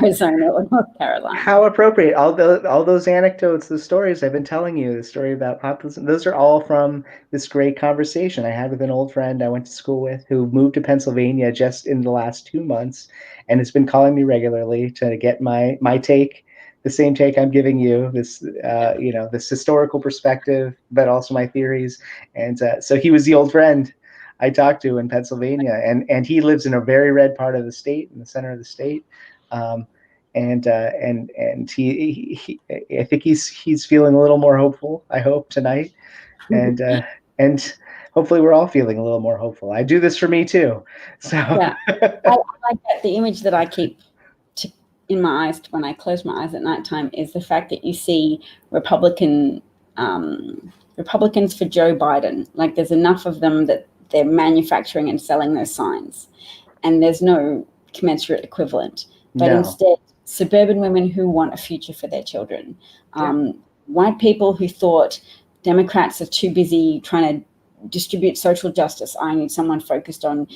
[SPEAKER 1] Arizona, or North Carolina?
[SPEAKER 2] How appropriate. All those anecdotes, the stories I've been telling you, the story about populism, those are all from this great conversation I had with an old friend I went to school with who moved to Pennsylvania just in the last 2 months and has been calling me regularly to get my take, the same take I'm giving you, this this historical perspective, but also my theories. And so he was the old friend I talked to in Pennsylvania, and he lives in a very red part of the state, in the center of the state. And he I think he's feeling a little more hopeful, I hope, tonight. And hopefully we're all feeling a little more hopeful. I do this for me too. So
[SPEAKER 1] I like that. The image that I keep in my eyes when I close my eyes at nighttime is the fact that you see Republicans for Joe Biden. Like there's enough of them that they're manufacturing and selling those signs, and there's no commensurate equivalent. But instead, suburban women who want a future for their children, white people who thought Democrats are too busy trying to distribute social justice. I need someone focused on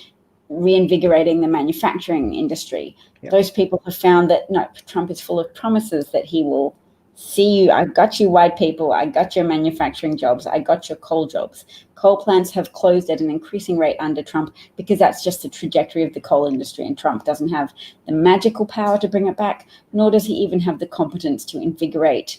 [SPEAKER 1] reinvigorating the manufacturing industry. Yep. Those people have found that, no, Trump is full of promises that he will see you. I got you white people. I got your manufacturing jobs. I got your coal jobs. Coal plants have closed at an increasing rate under Trump because that's just the trajectory of the coal industry, and Trump doesn't have the magical power to bring it back, nor does he even have the competence to invigorate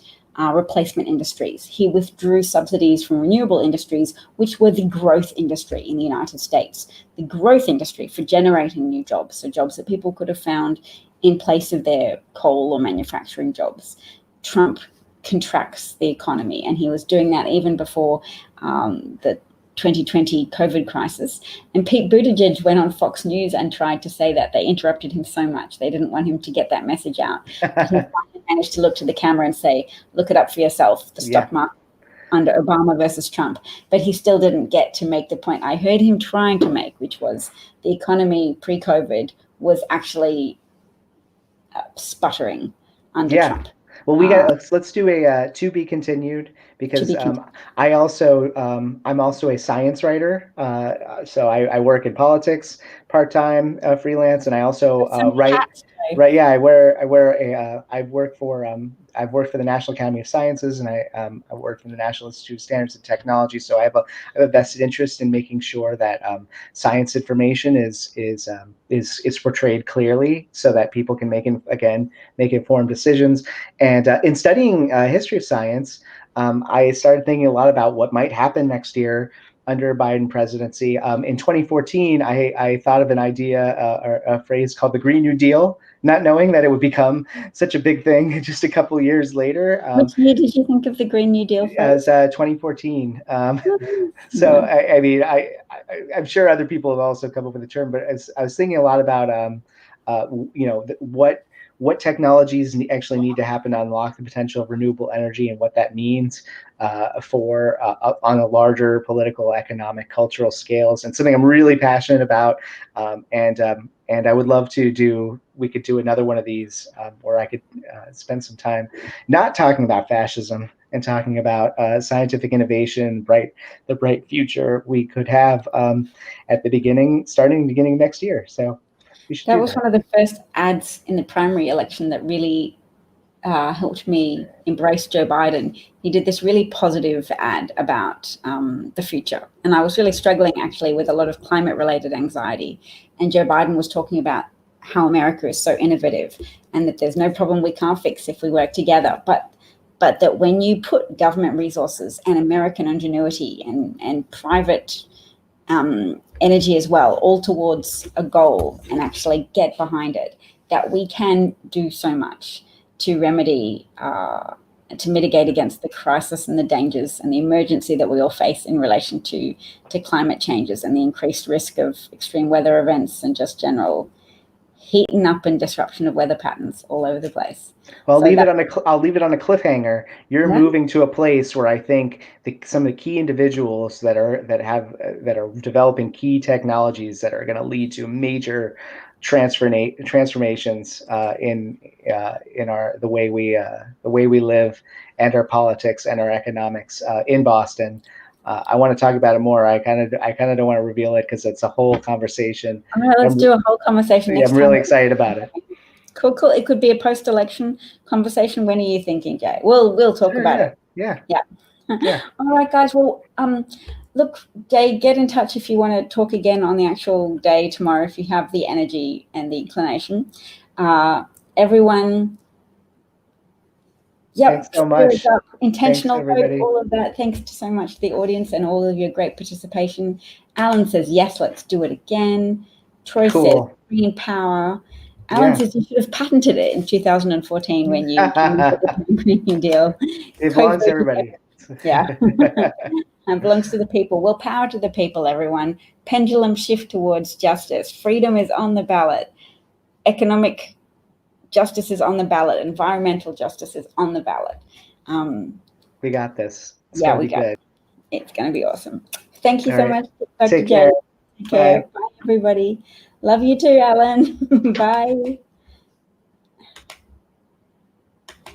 [SPEAKER 1] replacement industries. He withdrew subsidies from renewable industries, which were the growth industry in the United States, the growth industry for generating new jobs, so jobs that people could have found in place of their coal or manufacturing jobs. Trump contracts the economy, and he was doing that even before the 2020 COVID crisis. And Pete Buttigieg went on Fox News and tried to say that they interrupted him so much. They didn't want him to get that message out. But he managed to look to the camera and say, look it up for yourself, the stock market under Obama versus Trump. But he still didn't get to make the point I heard him trying to make, which was the economy pre-COVID was actually sputtering under Trump.
[SPEAKER 2] Well, let's do a to be continued, because I'm also a science writer. So I work in politics part-time, freelance, and I also write. Right. Yeah. I've worked for the National Academy of Sciences, and I work for the National Institute of Standards and Technology. So I have a vested interest in making sure that science information is portrayed clearly, so that people can make informed decisions. And in studying history of science, I started thinking a lot about what might happen next year under Biden presidency. In 2014, I thought of an idea, or a phrase called the Green New Deal, not knowing that it would become such a big thing just a couple of years later.
[SPEAKER 1] Which year did you think of the Green New Deal?
[SPEAKER 2] As 2014. So I mean, I'm sure other people have also come up with the term, but as I was thinking a lot about, what technologies actually need to happen to unlock the potential of renewable energy, and what that means for on a larger political, economic, cultural scales, and something I'm really passionate about. And I would love to we could do another one of these where I could spend some time not talking about fascism and talking about scientific innovation, the bright future we could have at the beginning of next year. So that
[SPEAKER 1] was one of the first ads in the primary election that really helped me embrace Joe Biden. He did this really positive ad about the future. And I was really struggling actually with a lot of climate related anxiety. And Joe Biden was talking about how America is so innovative and that there's no problem we can't fix if we work together. But that when you put government resources and American ingenuity and private energy as well, all towards a goal, and actually get behind it, that we can do so much to remedy, to mitigate against the crisis and the dangers and the emergency that we all face in relation to climate changes and the increased risk of extreme weather events and just general heating up and disruption of weather patterns all over the place.
[SPEAKER 2] Well, I'll leave it on a cliffhanger. You're moving to a place where I think some of the key individuals that are developing key technologies that are going to lead to major transformations in the way we live, and our politics and our economics in Boston. I want to talk about it more. I kind of don't want to reveal it because it's a whole conversation.
[SPEAKER 1] Let's do a whole conversation next time.
[SPEAKER 2] I'm really excited about it.
[SPEAKER 1] Cool. It could be a post-election conversation. When are you thinking, Jay? We'll talk about it.
[SPEAKER 2] Yeah.
[SPEAKER 1] All right, guys. Well, look, Jay, get in touch if you want to talk again on the actual day tomorrow, if you have the energy and the inclination. Everyone. Yep.
[SPEAKER 2] Thanks so much.
[SPEAKER 1] Intentional hope, all of that. Thanks so much to the audience and all of your great participation. Alan says, yes, let's do it again. Troy says, green power. Alan says you should have patented it in 2014 when you came up with the Green New Deal.
[SPEAKER 2] It belongs to everybody.
[SPEAKER 1] Yeah. It belongs to the people. Well, power to the people, everyone. Pendulum shift towards justice. Freedom is on the ballot. Economic justice is on the ballot. Environmental justice is on the ballot.
[SPEAKER 2] We got this.
[SPEAKER 1] It's going to be awesome. Thank you so much, Dr.
[SPEAKER 2] Take care.
[SPEAKER 1] Take care. Bye, everybody. Love you too, Alan. Bye.